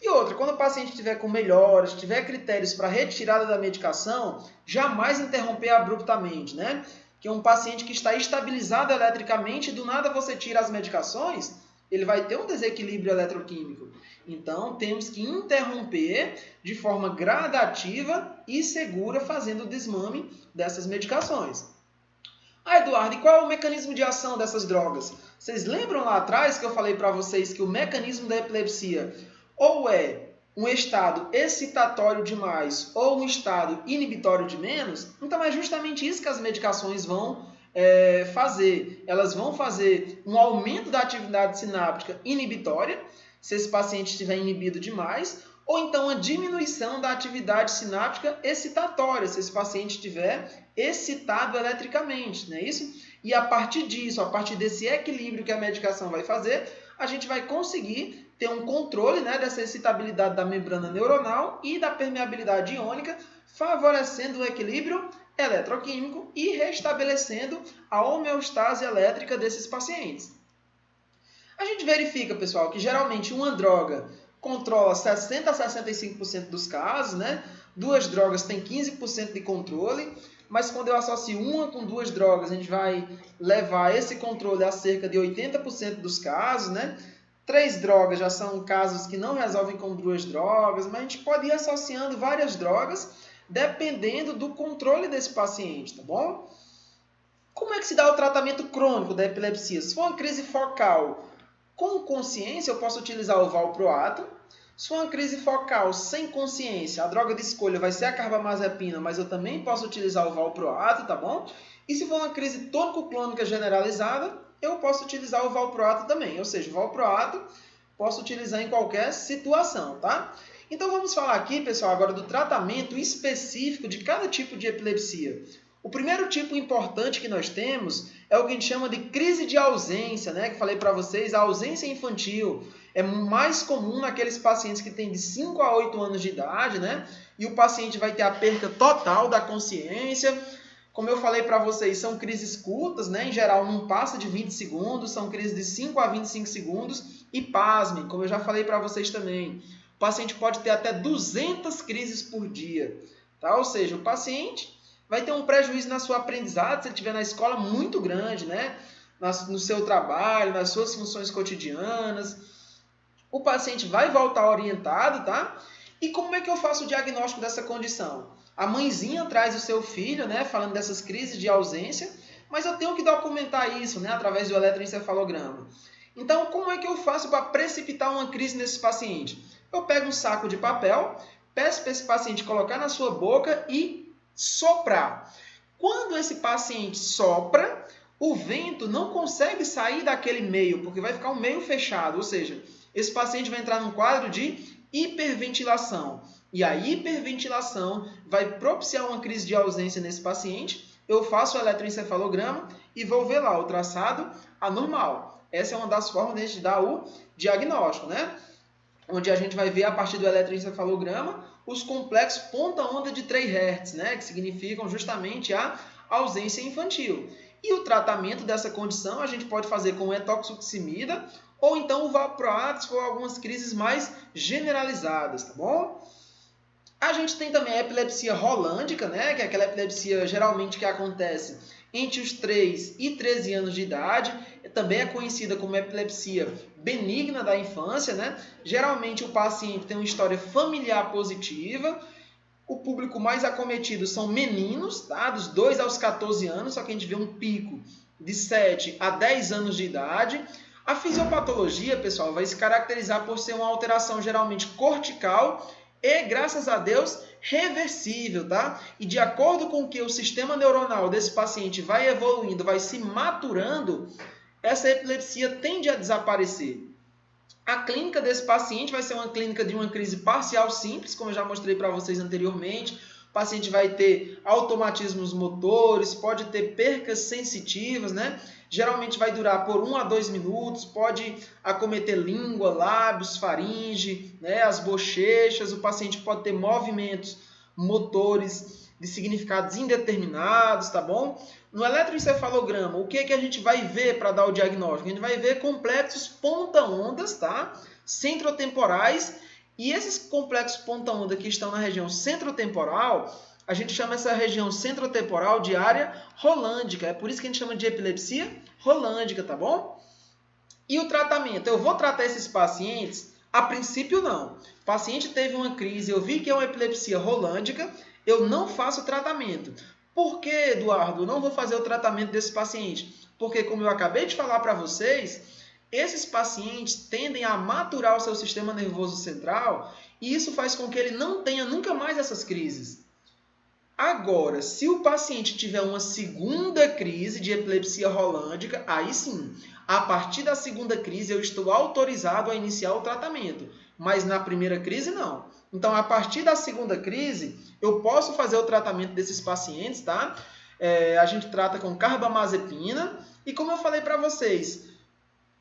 E outra, quando o paciente estiver com melhoras, tiver critérios para retirada da medicação, jamais interromper abruptamente, né? Que um paciente que está estabilizado eletricamente, do nada você tira as medicações, ele vai ter um desequilíbrio eletroquímico. Então, temos que interromper de forma gradativa e segura, fazendo o desmame dessas medicações. Ah, Eduardo, e qual é o mecanismo de ação dessas drogas? Vocês lembram lá atrás que eu falei para vocês que o mecanismo da epilepsia ou é um estado excitatório demais ou um estado inibitório de menos? Então, é justamente isso que as medicações vão fazer. Elas vão fazer um aumento da atividade sináptica inibitória, se esse paciente estiver inibido demais, ou então a diminuição da atividade sináptica excitatória, se esse paciente estiver excitado eletricamente, não é isso? E a partir disso, a partir desse equilíbrio que a medicação vai fazer, a gente vai conseguir ter um controle, né, dessa excitabilidade da membrana neuronal e da permeabilidade iônica, favorecendo o equilíbrio eletroquímico e restabelecendo a homeostase elétrica desses pacientes. A gente verifica, pessoal, que geralmente uma droga controla 60% a 65% dos casos, né? Duas drogas têm 15% de controle, mas quando eu associo uma com duas drogas, a gente vai levar esse controle a cerca de 80% dos casos, né? 3 drogas já são casos que não resolvem com 2 drogas, mas a gente pode ir associando várias drogas dependendo do controle desse paciente, tá bom? Como é que se dá o tratamento crônico da epilepsia? Se for uma crise focal com consciência, eu posso utilizar o valproato. Se for uma crise focal sem consciência, a droga de escolha vai ser a carbamazepina, mas eu também posso utilizar o valproato, tá bom? E se for uma crise tônico-clônica generalizada, eu posso utilizar o valproato também. Ou seja, o valproato posso utilizar em qualquer situação, tá? Então vamos falar aqui, pessoal, agora do tratamento específico de cada tipo de epilepsia. O primeiro tipo importante que nós temos é o que a gente chama de crise de ausência, né? Que falei para vocês, a ausência infantil é mais comum naqueles pacientes que têm de 5 a 8 anos de idade, né? E o paciente vai ter a perda total da consciência. Como eu falei para vocês, são crises curtas, né? Em geral não passa de 20 segundos, são crises de 5 a 25 segundos. E pasmem, como eu já falei para vocês também, o paciente pode ter até 200 crises por dia, tá? Ou seja, o paciente vai ter um prejuízo na sua aprendizagem se ele estiver na escola muito grande, né? No seu trabalho, nas suas funções cotidianas. O paciente vai voltar orientado, tá? E como é que eu faço o diagnóstico dessa condição? A mãezinha traz o seu filho, né? Falando dessas crises de ausência, mas eu tenho que documentar isso, né? Através do eletroencefalograma. Então, como é que eu faço para precipitar uma crise nesse paciente? Eu pego um saco de papel, peço para esse paciente colocar na sua boca e soprar. Quando esse paciente sopra, o vento não consegue sair daquele meio, porque vai ficar um meio fechado, ou seja, esse paciente vai entrar num quadro de hiperventilação. E a hiperventilação vai propiciar uma crise de ausência nesse paciente. Eu faço o eletroencefalograma e vou ver lá o traçado anormal. Essa é uma das formas de a gente dar o diagnóstico, né? Onde a gente vai ver a partir do eletroencefalograma os complexos ponta-onda de 3 Hz, né? Que significam justamente a ausência infantil. E o tratamento dessa condição a gente pode fazer com etoxuximida ou então o valproato, se for algumas crises mais generalizadas, tá bom? A gente tem também a epilepsia rolândica, né? Que é aquela epilepsia geralmente que acontece entre os 3 e 13 anos de idade. Também é conhecida como epilepsia benigna da infância, né? Geralmente o paciente tem uma história familiar positiva. O público mais acometido são meninos, tá? Dos 2 aos 14 anos, só que a gente vê um pico de 7 a 10 anos de idade. A fisiopatologia, pessoal, vai se caracterizar por ser uma alteração geralmente cortical e, graças a Deus, reversível, tá? E de acordo com que o sistema neuronal desse paciente vai evoluindo, vai se maturando, essa epilepsia tende a desaparecer. A clínica desse paciente vai ser uma clínica de uma crise parcial simples, como eu já mostrei para vocês anteriormente. O paciente vai ter automatismos motores, pode ter percas sensitivas, né? Geralmente vai durar por 1 a 2 minutos, pode acometer língua, lábios, faringe, né, as bochechas, o paciente pode ter movimentos motores de significados indeterminados, tá bom? No eletroencefalograma, o que é que a gente vai ver para dar o diagnóstico? A gente vai ver complexos ponta-ondas, tá? Centrotemporais, e esses complexos ponta-onda que estão na região centrotemporal, a gente chama essa região centrotemporal de área rolândica. É por isso que a gente chama de epilepsia rolândica, tá bom? E o tratamento? Eu vou tratar esses pacientes? A princípio, não. O paciente teve uma crise, eu vi que é uma epilepsia rolândica, eu não faço tratamento. Por que, Eduardo, eu não vou fazer o tratamento desse paciente? Porque, como eu acabei de falar para vocês, esses pacientes tendem a maturar o seu sistema nervoso central e isso faz com que ele não tenha nunca mais essas crises. Agora, se o paciente tiver uma segunda crise de epilepsia rolândica, aí sim, a partir da segunda crise eu estou autorizado a iniciar o tratamento, mas na primeira crise não. Então, a partir da segunda crise, eu posso fazer o tratamento desses pacientes, tá? A gente trata com carbamazepina e como eu falei para vocês,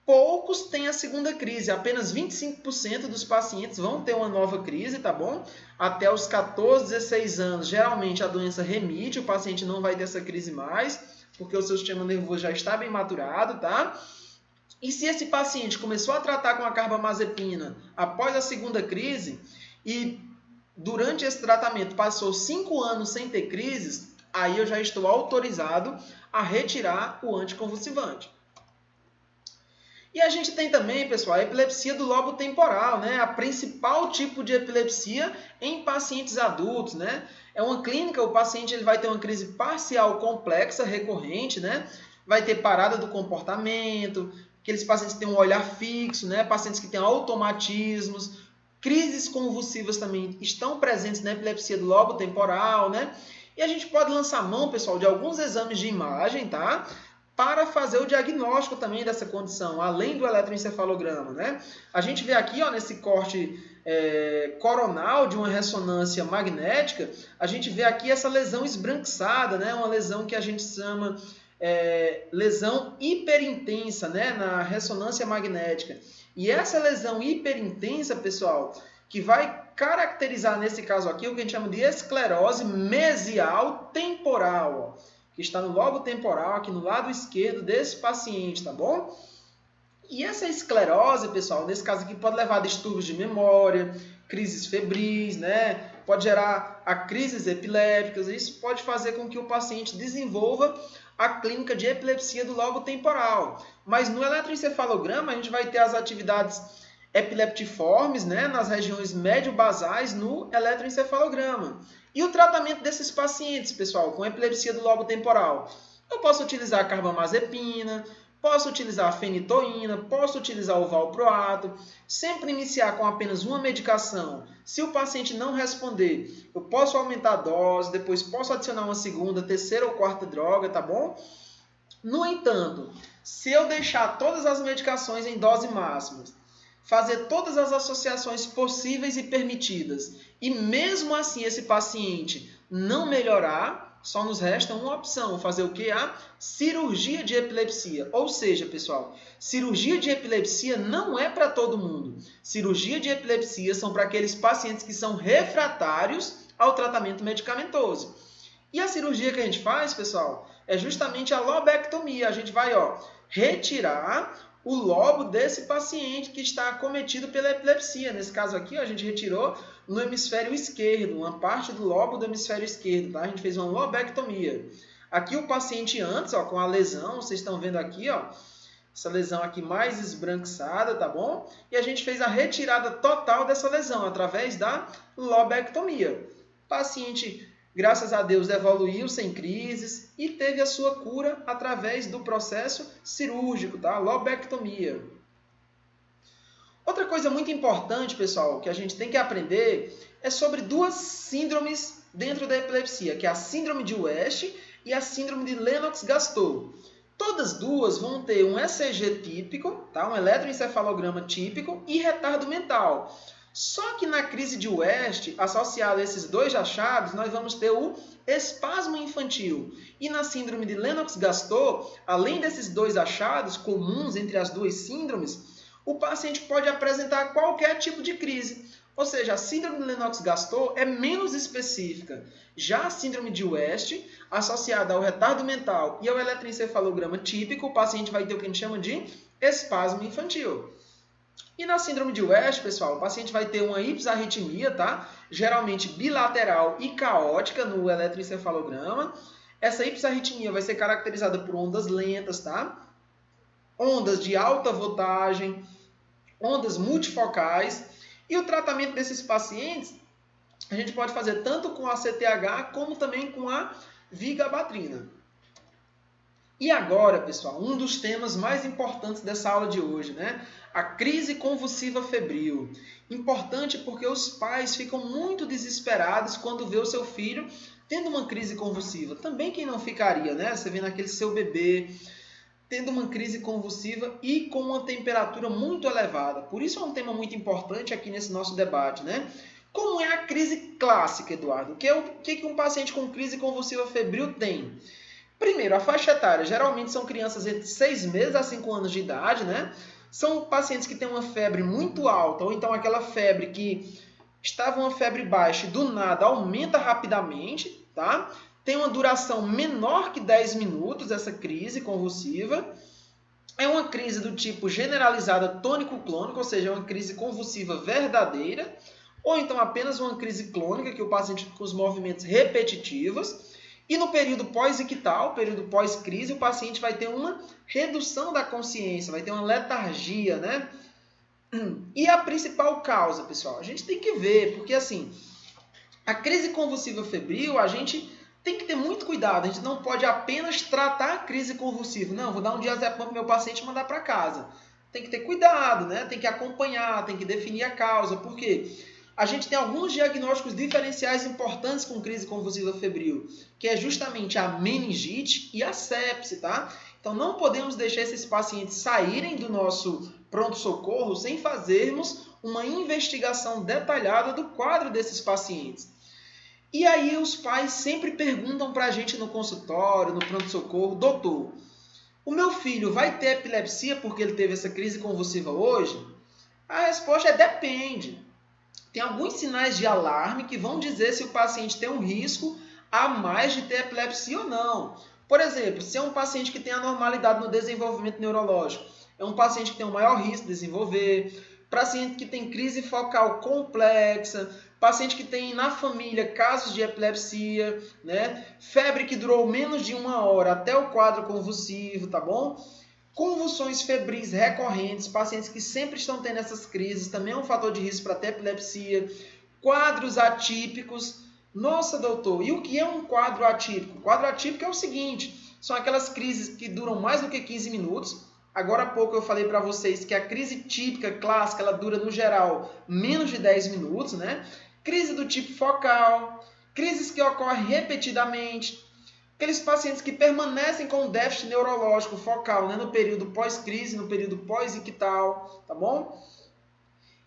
poucos têm a segunda crise, apenas 25% dos pacientes vão ter uma nova crise, tá bom? Até os 14, 16 anos, geralmente a doença remite, o paciente não vai ter essa crise mais, porque o seu sistema nervoso já está bem maturado, tá? E se esse paciente começou a tratar com a carbamazepina após a segunda crise e durante esse tratamento passou 5 anos sem ter crises, aí eu já estou autorizado a retirar o anticonvulsivante. E a gente tem também, pessoal, a epilepsia do lobo temporal, né? A principal tipo de epilepsia em pacientes adultos, né? É uma clínica, o paciente ele vai ter uma crise parcial complexa, recorrente, né? Vai ter parada do comportamento, aqueles pacientes que têm um olhar fixo, né? Pacientes que têm automatismos, crises convulsivas também estão presentes na epilepsia do lobo temporal, né? E a gente pode lançar mão, pessoal, de alguns exames de imagem, tá? Para fazer o diagnóstico também dessa condição, além do eletroencefalograma, né? A gente vê aqui, ó, nesse corte coronal de uma ressonância magnética, a gente vê aqui essa lesão esbranquiçada, né? Uma lesão que a gente chama lesão hiperintensa, né? Na ressonância magnética. E essa lesão hiperintensa, pessoal, que vai caracterizar nesse caso aqui o que a gente chama de esclerose mesial temporal, ó, que está no lobo temporal, aqui no lado esquerdo desse paciente, tá bom? E essa esclerose, pessoal, nesse caso aqui pode levar a distúrbios de memória, crises febris, né? Pode gerar a crises epilépticas, isso pode fazer com que o paciente desenvolva a clínica de epilepsia do lobo temporal. Mas no eletroencefalograma a gente vai ter as atividades epileptiformes, né? Nas regiões médio-basais no eletroencefalograma. E o tratamento desses pacientes, pessoal, com epilepsia do lobo temporal? Eu posso utilizar a carbamazepina, posso utilizar a fenitoína, posso utilizar o valproato, sempre iniciar com apenas uma medicação. Se o paciente não responder, eu posso aumentar a dose, depois posso adicionar uma segunda, terceira ou quarta droga, tá bom? No entanto, se eu deixar todas as medicações em dose máxima, fazer todas as associações possíveis e permitidas, e mesmo assim esse paciente não melhorar, só nos resta uma opção, fazer o que? A cirurgia de epilepsia. Ou seja, pessoal, cirurgia de epilepsia não é para todo mundo. Cirurgia de epilepsia são para aqueles pacientes que são refratários ao tratamento medicamentoso. E a cirurgia que a gente faz, pessoal, é justamente a lobectomia. A gente vai retirar o lobo desse paciente que está acometido pela epilepsia. Nesse caso aqui, a gente retirou no hemisfério esquerdo, uma parte do lobo do hemisfério esquerdo, tá? A gente fez uma lobectomia. Aqui o paciente antes, com a lesão, vocês estão vendo aqui, essa lesão aqui mais esbranquiçada, tá bom? E a gente fez a retirada total dessa lesão através da lobectomia. O paciente, graças a Deus, evoluiu sem crises e teve a sua cura através do processo cirúrgico, tá? Lobectomia. Outra coisa muito importante, pessoal, que a gente tem que aprender é sobre duas síndromes dentro da epilepsia, que é a síndrome de West e a síndrome de Lennox-Gastaut. Todas duas vão ter um ECG típico, tá? Um eletroencefalograma típico e retardo mental. Só que na crise de West, associado a esses dois achados, nós vamos ter o espasmo infantil. E na síndrome de Lennox-Gastaut, além desses dois achados comuns entre as duas síndromes, o paciente pode apresentar qualquer tipo de crise. Ou seja, a síndrome de Lennox-Gastaut é menos específica. Já a síndrome de West, associada ao retardo mental e ao eletroencefalograma típico, o paciente vai ter o que a gente chama de espasmo infantil. E na síndrome de West, pessoal, o paciente vai ter uma hiposarritmia, tá? Geralmente bilateral e caótica no eletroencefalograma. Essa hiposarritmia vai ser caracterizada por ondas lentas, tá? Ondas de alta voltagem, ondas multifocais. E o tratamento desses pacientes, a gente pode fazer tanto com a CTH como também com a vigabatrina. E agora, pessoal, um dos temas mais importantes dessa aula de hoje, né? A crise convulsiva febril. Importante porque os pais ficam muito desesperados quando vê o seu filho tendo uma crise convulsiva. Também quem não ficaria, né? Você vendo aquele seu bebê tendo uma crise convulsiva e com uma temperatura muito elevada. Por isso é um tema muito importante aqui nesse nosso debate, né? Como é a crise clássica, Eduardo? O que um paciente com crise convulsiva febril tem? Primeiro, a faixa etária. Geralmente são crianças entre 6 meses a 5 anos de idade, né? São pacientes que têm uma febre muito alta, ou então aquela febre que estava uma febre baixa e do nada aumenta rapidamente, tá? Tem uma duração menor que 10 minutos, essa crise convulsiva. É uma crise do tipo generalizada tônico-clônica, ou seja, é uma crise convulsiva verdadeira, ou então apenas uma crise clônica, que o paciente com os movimentos repetitivos. E no período pós-ictal, período pós-crise, o paciente vai ter uma redução da consciência, vai ter uma letargia, né? E a principal causa, pessoal, a gente tem que ver, porque assim, a crise convulsiva febril, a gente tem que ter muito cuidado, a gente não pode apenas tratar a crise convulsiva. Não, vou dar um diazepam para meu paciente e mandar para casa. Tem que ter cuidado, né? Tem que acompanhar, tem que definir a causa. Por quê? A gente tem alguns diagnósticos diferenciais importantes com crise convulsiva febril, que é justamente a meningite e a sepse, tá? Então não podemos deixar esses pacientes saírem do nosso pronto-socorro sem fazermos uma investigação detalhada do quadro desses pacientes. E aí os pais sempre perguntam para a gente no consultório, no pronto-socorro, doutor, o meu filho vai ter epilepsia porque ele teve essa crise convulsiva hoje? A resposta é depende. Tem alguns sinais de alarme que vão dizer se o paciente tem um risco a mais de ter epilepsia ou não. Por exemplo, se é um paciente que tem anormalidade no desenvolvimento neurológico, é um paciente que tem um maior risco de desenvolver, paciente que tem crise focal complexa, paciente que tem na família casos de epilepsia, né? Febre que durou menos de 1 hora até o quadro convulsivo, tá bom? Convulsões febris recorrentes, pacientes que sempre estão tendo essas crises, também é um fator de risco para ter epilepsia. Quadros atípicos. Nossa, doutor, e o que é um quadro atípico? O quadro atípico é o seguinte, são aquelas crises que duram mais do que 15 minutos. Agora há pouco eu falei para vocês que a crise típica, clássica, ela dura, no geral, menos de 10 minutos, né? Crise do tipo focal, crises que ocorrem repetidamente, aqueles pacientes que permanecem com déficit neurológico focal, né, no período pós-crise, no período pós-ictal, tá bom?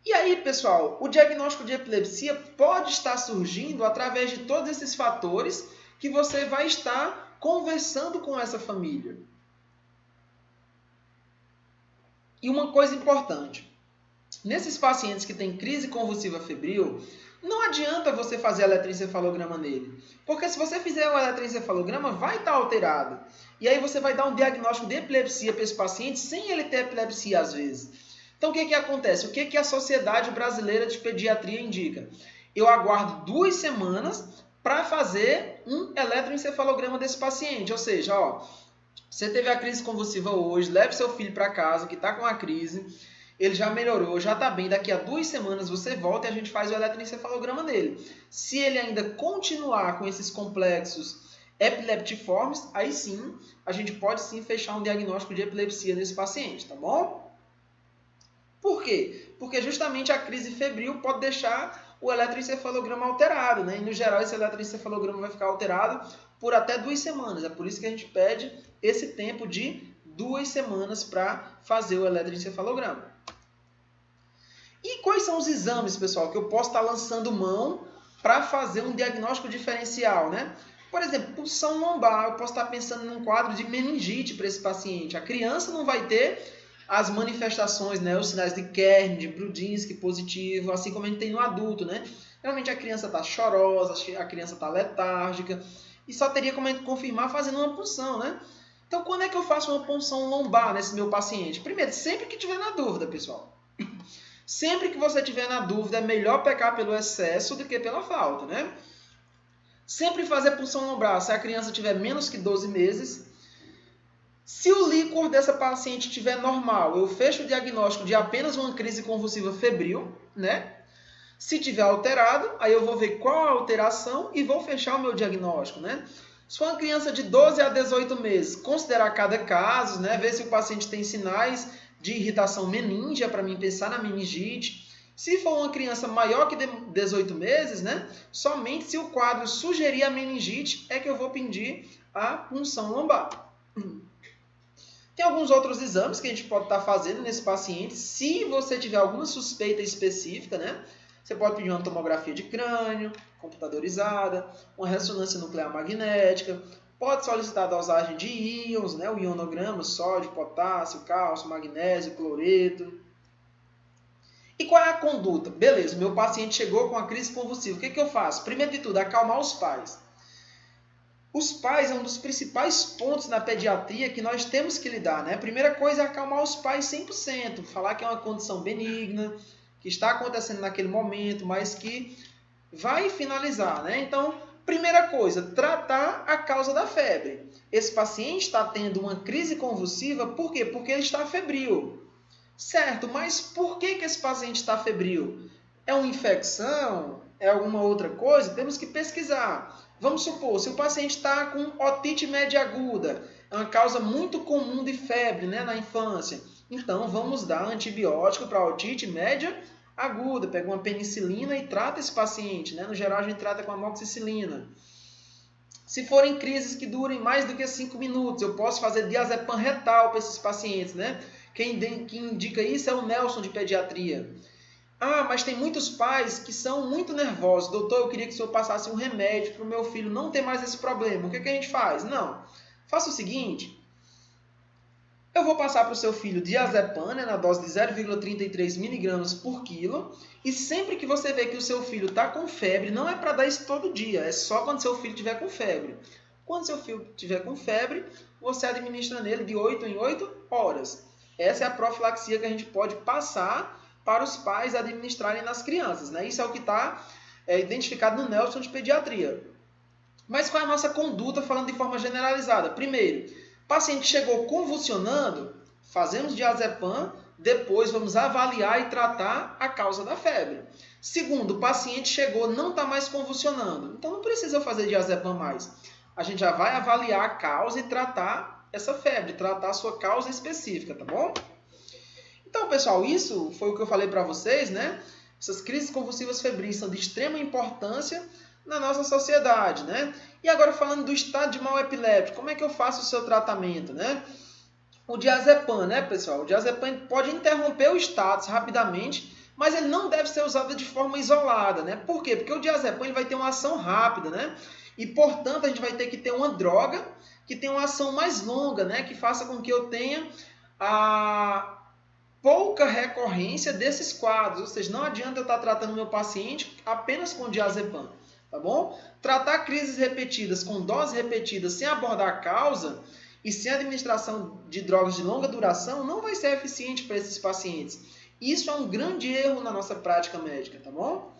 E aí, pessoal, o diagnóstico de epilepsia pode estar surgindo através de todos esses fatores que você vai estar conversando com essa família. E uma coisa importante, nesses pacientes que têm crise convulsiva febril, não adianta você fazer eletroencefalograma nele, porque se você fizer o eletroencefalograma, vai estar alterado. E aí você vai dar um diagnóstico de epilepsia para esse paciente sem ele ter epilepsia às vezes. Então o que acontece? O que a Sociedade Brasileira de Pediatria indica? Eu aguardo 2 semanas para fazer um eletroencefalograma desse paciente. Ou seja, ó, você teve a crise convulsiva hoje, leve seu filho para casa que está com a crise, ele já melhorou, já está bem, daqui a 2 semanas você volta e a gente faz o eletroencefalograma dele. Se ele ainda continuar com esses complexos epileptiformes, aí sim, a gente pode sim fechar um diagnóstico de epilepsia nesse paciente, tá bom? Por quê? Porque justamente a crise febril pode deixar o eletroencefalograma alterado, né? E no geral esse eletroencefalograma vai ficar alterado por até 2 semanas. É por isso que a gente pede esse tempo de 2 semanas para fazer o eletroencefalograma. E quais são os exames, pessoal, que eu posso estar lançando mão para fazer um diagnóstico diferencial, né? Por exemplo, punção lombar, eu posso estar pensando num quadro de meningite para esse paciente. A criança não vai ter as manifestações, né, os sinais de Kern, de Brudinski positivo, assim como a gente tem no adulto, né? Realmente a criança está chorosa, a criança está letárgica, e só teria como a gente confirmar fazendo uma punção, né? Então, quando é que eu faço uma punção lombar nesse meu paciente? Primeiro, sempre que tiver na dúvida, pessoal. Sempre que você tiver na dúvida, é melhor pecar pelo excesso do que pela falta, né? Sempre fazer punção lombar se a criança tiver menos que 12 meses. Se o líquor dessa paciente estiver normal, eu fecho o diagnóstico de apenas uma crise convulsiva febril, né? Se tiver alterado, aí eu vou ver qual a alteração e vou fechar o meu diagnóstico, né? Se for uma criança de 12 a 18 meses, considerar cada caso, né? Ver se o paciente tem sinais de irritação meningea, para mim pensar na meningite. Se for uma criança maior que 18 meses, né? Somente se o quadro sugerir a meningite é que eu vou pedir a punção lombar. Tem alguns outros exames que a gente pode estar fazendo nesse paciente. Se você tiver alguma suspeita específica, né? Você pode pedir uma tomografia de crânio, computadorizada, uma ressonância nuclear magnética, pode solicitar a dosagem de íons, né? O ionograma, sódio, potássio, cálcio, magnésio, cloreto. E qual é a conduta? Beleza, meu paciente chegou com a crise convulsiva. O que eu faço? Primeiro de tudo, acalmar os pais. Os pais é um dos principais pontos na pediatria que nós temos que lidar, né? A primeira coisa é acalmar os pais 100%, falar que é uma condição benigna, que está acontecendo naquele momento, mas que vai finalizar, né? Então, primeira coisa, tratar a causa da febre. Esse paciente está tendo uma crise convulsiva, por quê? Porque ele está febril. Certo, mas por que esse paciente está febril? É uma infecção? É alguma outra coisa? Temos que pesquisar. Vamos supor, se o paciente está com otite média aguda, é uma causa muito comum de febre, né, na infância. Então, vamos dar antibiótico para otite média aguda. Pega uma penicilina e trata esse paciente, né? No geral, a gente trata com amoxicilina. Se forem crises que durem mais do que 5 minutos, eu posso fazer diazepam retal para esses pacientes, né? Quem indica isso é o Nelson de pediatria. Ah, mas tem muitos pais que são muito nervosos. Doutor, eu queria que o senhor passasse um remédio para o meu filho não ter mais esse problema. O que a gente faz? Não. Faça o seguinte. Eu vou passar para o seu filho diazepam, né, na dose de 0,33 mg por quilo. E sempre que você vê que o seu filho está com febre, não é para dar isso todo dia. É só quando seu filho estiver com febre. Quando seu filho estiver com febre, você administra nele de 8 em 8 horas. Essa é a profilaxia que a gente pode passar para os pais administrarem nas crianças, né? Isso é o que está identificado no Nelson de pediatria. Mas qual é a nossa conduta falando de forma generalizada? Primeiro, o paciente chegou convulsionando, fazemos diazepam, depois vamos avaliar e tratar a causa da febre. Segundo, o paciente chegou, não está mais convulsionando, então não precisa fazer diazepam mais. A gente já vai avaliar a causa e tratar essa febre, tratar a sua causa específica, tá bom? Então, pessoal, isso foi o que eu falei para vocês, né? Essas crises convulsivas febris são de extrema importância na nossa sociedade, né? E agora falando do estado de mal epiléptico, como é que eu faço o seu tratamento, né? O diazepam, né, pessoal? O diazepam pode interromper o status rapidamente, mas ele não deve ser usado de forma isolada, né? Por quê? Porque o diazepam ele vai ter uma ação rápida, né? E, portanto, a gente vai ter que ter uma droga que tenha uma ação mais longa, né? Que faça com que eu tenha a pouca recorrência desses quadros, ou seja, não adianta eu estar tratando meu paciente apenas com diazepam, tá bom? Tratar crises repetidas com doses repetidas sem abordar a causa e sem administração de drogas de longa duração não vai ser eficiente para esses pacientes. Isso é um grande erro na nossa prática médica, tá bom?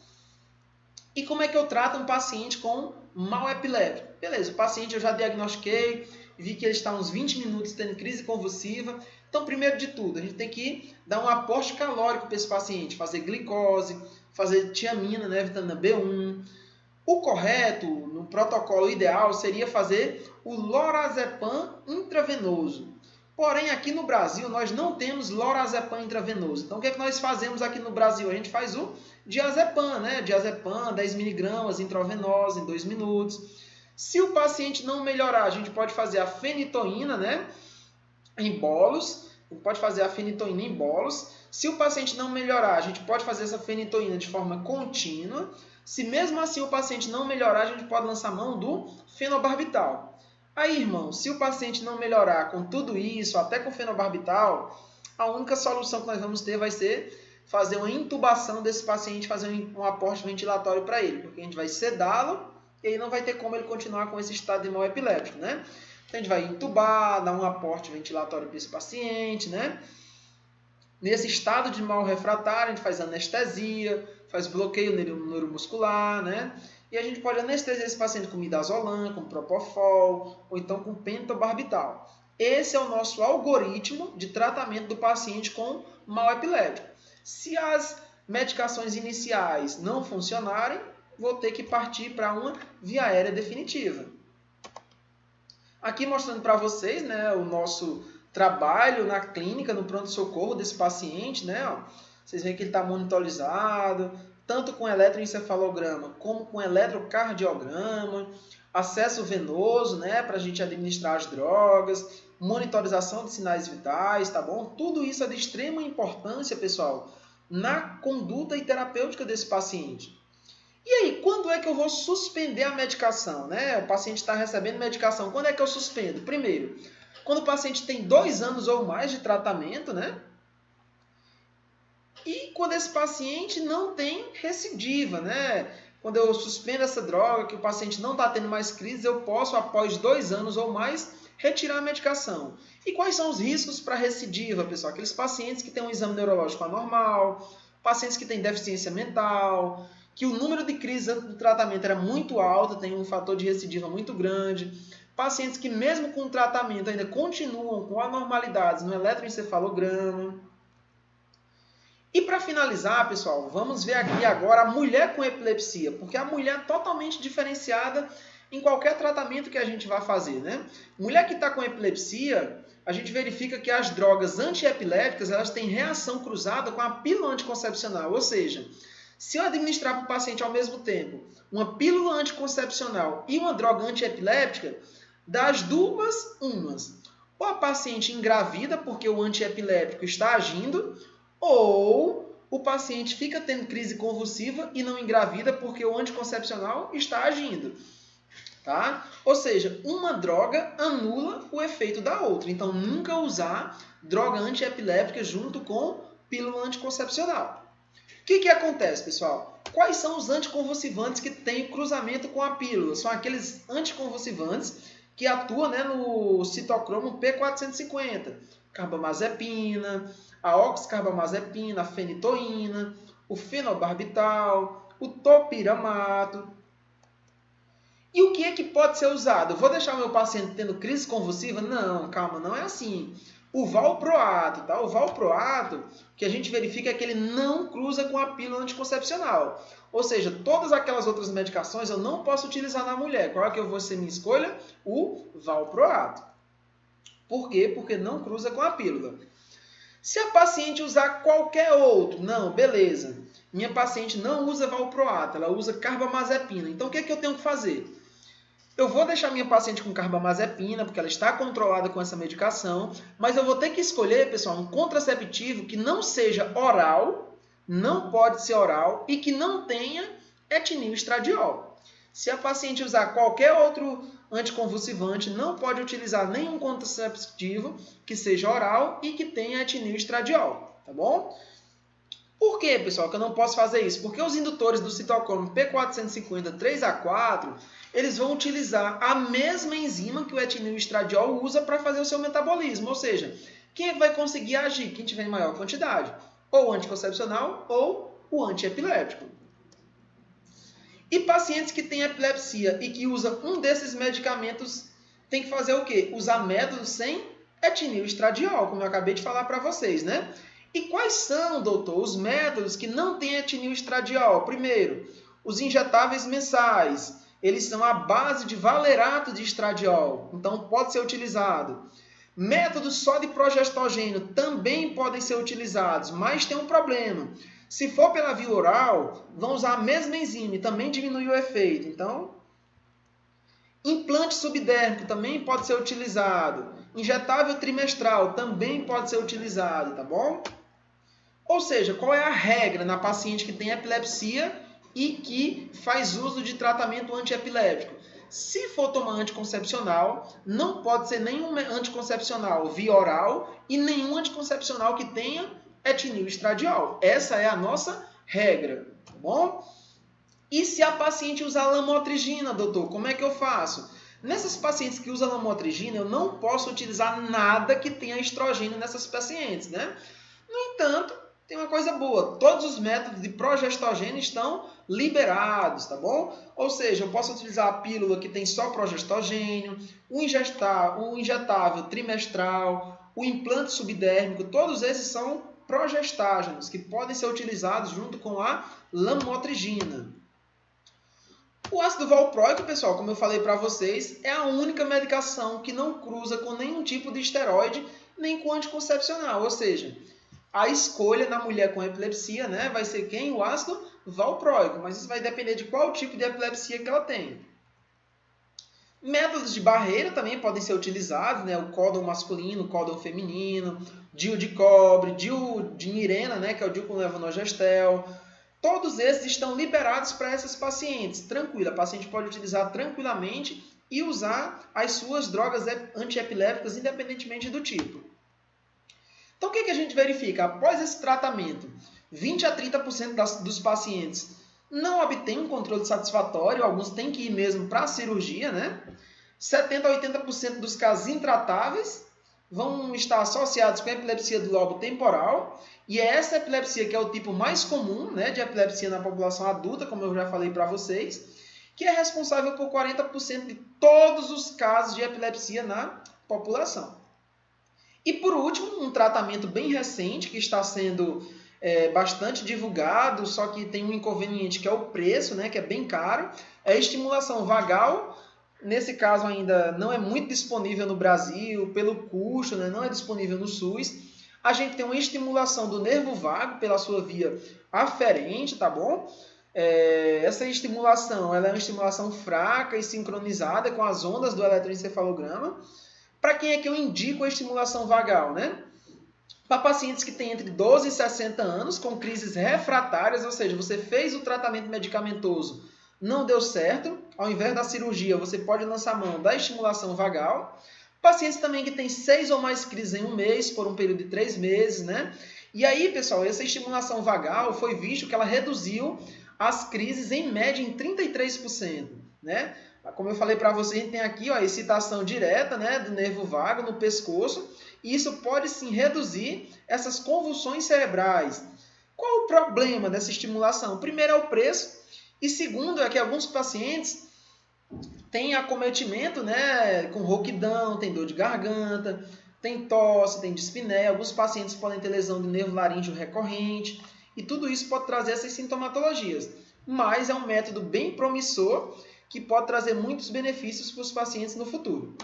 E como é que eu trato um paciente com mal epiléptico? Beleza, o paciente eu já diagnostiquei, vi que ele está uns 20 minutos tendo crise convulsiva. Então, primeiro de tudo, a gente tem que dar um aporte calórico para esse paciente, fazer glicose, fazer tiamina, né, vitamina B1. O correto, no protocolo ideal, seria fazer o lorazepam intravenoso. Porém, aqui no Brasil, nós não temos lorazepam intravenoso. Então, o que é que nós fazemos aqui no Brasil? A gente faz o diazepam, né? Diazepam, 10 mg intravenosa em 2 minutos. Se o paciente não melhorar, a gente pode fazer a fenitoína, né? Em bolos. A gente pode fazer a fenitoína em bolos. Se o paciente não melhorar, a gente pode fazer essa fenitoína de forma contínua. Se mesmo assim o paciente não melhorar, a gente pode lançar mão do fenobarbital. Aí, irmão, se o paciente não melhorar com tudo isso, até com fenobarbital, a única solução que nós vamos ter vai ser fazer uma intubação desse paciente, fazer um aporte ventilatório para ele, porque a gente vai sedá-lo e aí não vai ter como ele continuar com esse estado de mal epiléptico, né? Então a gente vai intubar, dar um aporte ventilatório para esse paciente, né? Nesse estado de mal refratário, a gente faz anestesia, faz bloqueio neuromuscular, né? E a gente pode anestesiar esse paciente com midazolam, com propofol, ou então com pentobarbital. Esse é o nosso algoritmo de tratamento do paciente com mal epiléptico. Se as medicações iniciais não funcionarem, vou ter que partir para uma via aérea definitiva. Aqui mostrando para vocês, né, o nosso trabalho na clínica, no pronto-socorro desse paciente, né? Ó, vocês veem que ele está monitorizado, tanto com eletroencefalograma como com eletrocardiograma, acesso venoso, né, para a gente administrar as drogas, monitorização de sinais vitais, tá bom? Tudo isso é de extrema importância, pessoal, na conduta e terapêutica desse paciente. E aí, quando é que eu vou suspender a medicação, né? O paciente está recebendo medicação, quando é que eu suspendo? Primeiro, quando o paciente tem 2 anos ou mais de tratamento, né? E quando esse paciente não tem recidiva, né? Quando eu suspendo essa droga, que o paciente não está tendo mais crise, eu posso, após 2 anos ou mais, retirar a medicação. E quais são os riscos para recidiva, pessoal? Aqueles pacientes que têm um exame neurológico anormal, pacientes que têm deficiência mental, que o número de crises antes do tratamento era muito alto, tem um fator de recidiva muito grande, pacientes que mesmo com o tratamento ainda continuam com anormalidades no eletroencefalograma. E para finalizar, pessoal, vamos ver aqui agora a mulher com epilepsia, porque a mulher é totalmente diferenciada em qualquer tratamento que a gente vai fazer, né? Mulher que está com epilepsia, a gente verifica que as drogas antiepilépticas, elas têm reação cruzada com a pílula anticoncepcional, ou seja, se eu administrar para o paciente ao mesmo tempo uma pílula anticoncepcional e uma droga antiepiléptica, das duas, umas. Ou a paciente engravida porque o antiepiléptico está agindo, ou o paciente fica tendo crise convulsiva e não engravida porque o anticoncepcional está agindo. Tá? Ou seja, uma droga anula o efeito da outra. Então, nunca usar droga antiepiléptica junto com pílula anticoncepcional. O que acontece, pessoal? Quais são os anticonvulsivantes que têm cruzamento com a pílula? São aqueles anticonvulsivantes que atuam, né, no citocromo P450. Carbamazepina, a oxcarbamazepina, a fenitoína, o fenobarbital, o topiramato. E o que é que pode ser usado? Eu vou deixar o meu paciente tendo crise convulsiva? Não, calma, não é assim. O valproato, tá? O valproato, que a gente verifica é que ele não cruza com a pílula anticoncepcional. Ou seja, todas aquelas outras medicações eu não posso utilizar na mulher. Qual é que vai ser minha escolha? O valproato. Por quê? Porque não cruza com a pílula. Se a paciente usar qualquer outro, não, beleza. Minha paciente não usa valproato, ela usa carbamazepina. Então, o que é que eu tenho que fazer? Eu vou deixar minha paciente com carbamazepina, porque ela está controlada com essa medicação, mas eu vou ter que escolher, pessoal, um contraceptivo que não seja oral, não pode ser oral, e que não tenha etinilestradiol. Se a paciente usar qualquer outro anticonvulsivante, não pode utilizar nenhum contraceptivo que seja oral e que tenha etinilestradiol, tá bom? Por que, pessoal, que eu não posso fazer isso? Porque os indutores do citocromo P450 3A4, eles vão utilizar a mesma enzima que o etinilestradiol usa para fazer o seu metabolismo. Ou seja, quem é que vai conseguir agir? Quem tiver em maior quantidade. Ou o anticoncepcional ou o antiepiléptico. E pacientes que têm epilepsia e que usam um desses medicamentos, tem que fazer o quê? Usar métodos sem etinilestradiol, como eu acabei de falar para vocês, né? E quais são, doutor, os métodos que não têm etinilestradiol? Primeiro, os injetáveis mensais. Eles são à base de valerato de estradiol, então pode ser utilizado. Métodos só de progestogênio também podem ser utilizados, mas tem um problema. Se for pela via oral, vão usar a mesma enzima e também diminui o efeito. Então, implante subdérmico também pode ser utilizado. Injetável trimestral também pode ser utilizado, tá bom? Ou seja, qual é a regra na paciente que tem epilepsia e que faz uso de tratamento antiepilético? Se for tomar anticoncepcional, não pode ser nenhum anticoncepcional via oral e nenhum anticoncepcional que tenha etinil estradiol. Essa é a nossa regra, tá bom? E se a paciente usar lamotrigina, doutor, como é que eu faço? Nessas pacientes que usam lamotrigina, eu não posso utilizar nada que tenha estrogênio nessas pacientes, né? No entanto, tem uma coisa boa, todos os métodos de progestogênio estão liberados, tá bom? Ou seja, eu posso utilizar a pílula que tem só progestogênio, o injetável trimestral, o implante subdérmico, todos esses são progestágenos, que podem ser utilizados junto com a lamotrigina. O ácido valproico, pessoal, como eu falei para vocês, é a única medicação que não cruza com nenhum tipo de esteroide, nem com anticoncepcional, ou seja, a escolha na mulher com epilepsia, né, vai ser quem? O ácido valproico, mas isso vai depender de qual tipo de epilepsia que ela tem. Métodos de barreira também podem ser utilizados, né, o códon masculino, o códon feminino, DIU de cobre, DIU de mirena, né, que é o DIU com levonorgestrel. Todos esses estão liberados para essas pacientes, tranquilo, a paciente pode utilizar tranquilamente e usar as suas drogas antiepilépticas independentemente do tipo. Então, o que a gente verifica? Após esse tratamento, 20 a 30% dos pacientes não obtêm um controle satisfatório, alguns têm que ir mesmo para a cirurgia, né? 70 a 80% dos casos intratáveis vão estar associados com a epilepsia do lobo temporal, e é essa epilepsia que é o tipo mais comum, né, de epilepsia na população adulta, como eu já falei para vocês, que é responsável por 40% de todos os casos de epilepsia na população. E por último, um tratamento bem recente que está sendo bastante divulgado, só que tem um inconveniente que é o preço, né, que é bem caro, é a estimulação vagal. Nesse caso ainda não é muito disponível no Brasil, pelo custo, né, não é disponível no SUS. A gente tem uma estimulação do nervo vago pela sua via aferente, tá bom? Essa estimulação ela é uma estimulação fraca e sincronizada com as ondas do eletroencefalograma. Para quem é que eu indico a estimulação vagal, né? Para pacientes que têm entre 12 e 60 anos, com crises refratárias, ou seja, você fez o tratamento medicamentoso, não deu certo, ao invés da cirurgia, você pode lançar mão da estimulação vagal. Pacientes também que têm 6 ou mais crises em um mês, por um período de 3 meses, né? E aí, pessoal, essa estimulação vagal foi visto que ela reduziu as crises em média em 33%, né? Como eu falei para vocês, a gente tem aqui a excitação direta, né, do nervo vago no pescoço, e isso pode sim reduzir essas convulsões cerebrais. Qual o problema dessa estimulação? Primeiro é o preço, e segundo é que alguns pacientes têm acometimento, né, com rouquidão, tem dor de garganta, tem tosse, tem dispneia, alguns pacientes podem ter lesão do nervo laríngeo recorrente, e tudo isso pode trazer essas sintomatologias. Mas é um método bem promissor, que pode trazer muitos benefícios para os pacientes no futuro.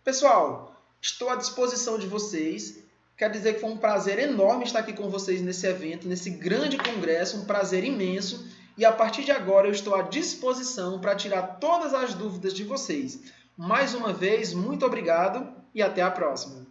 Pessoal, estou à disposição de vocês. Quero dizer que foi um prazer enorme estar aqui com vocês nesse evento, nesse grande congresso, um prazer imenso. E a partir de agora eu estou à disposição para tirar todas as dúvidas de vocês. Mais uma vez, muito obrigado e até a próxima.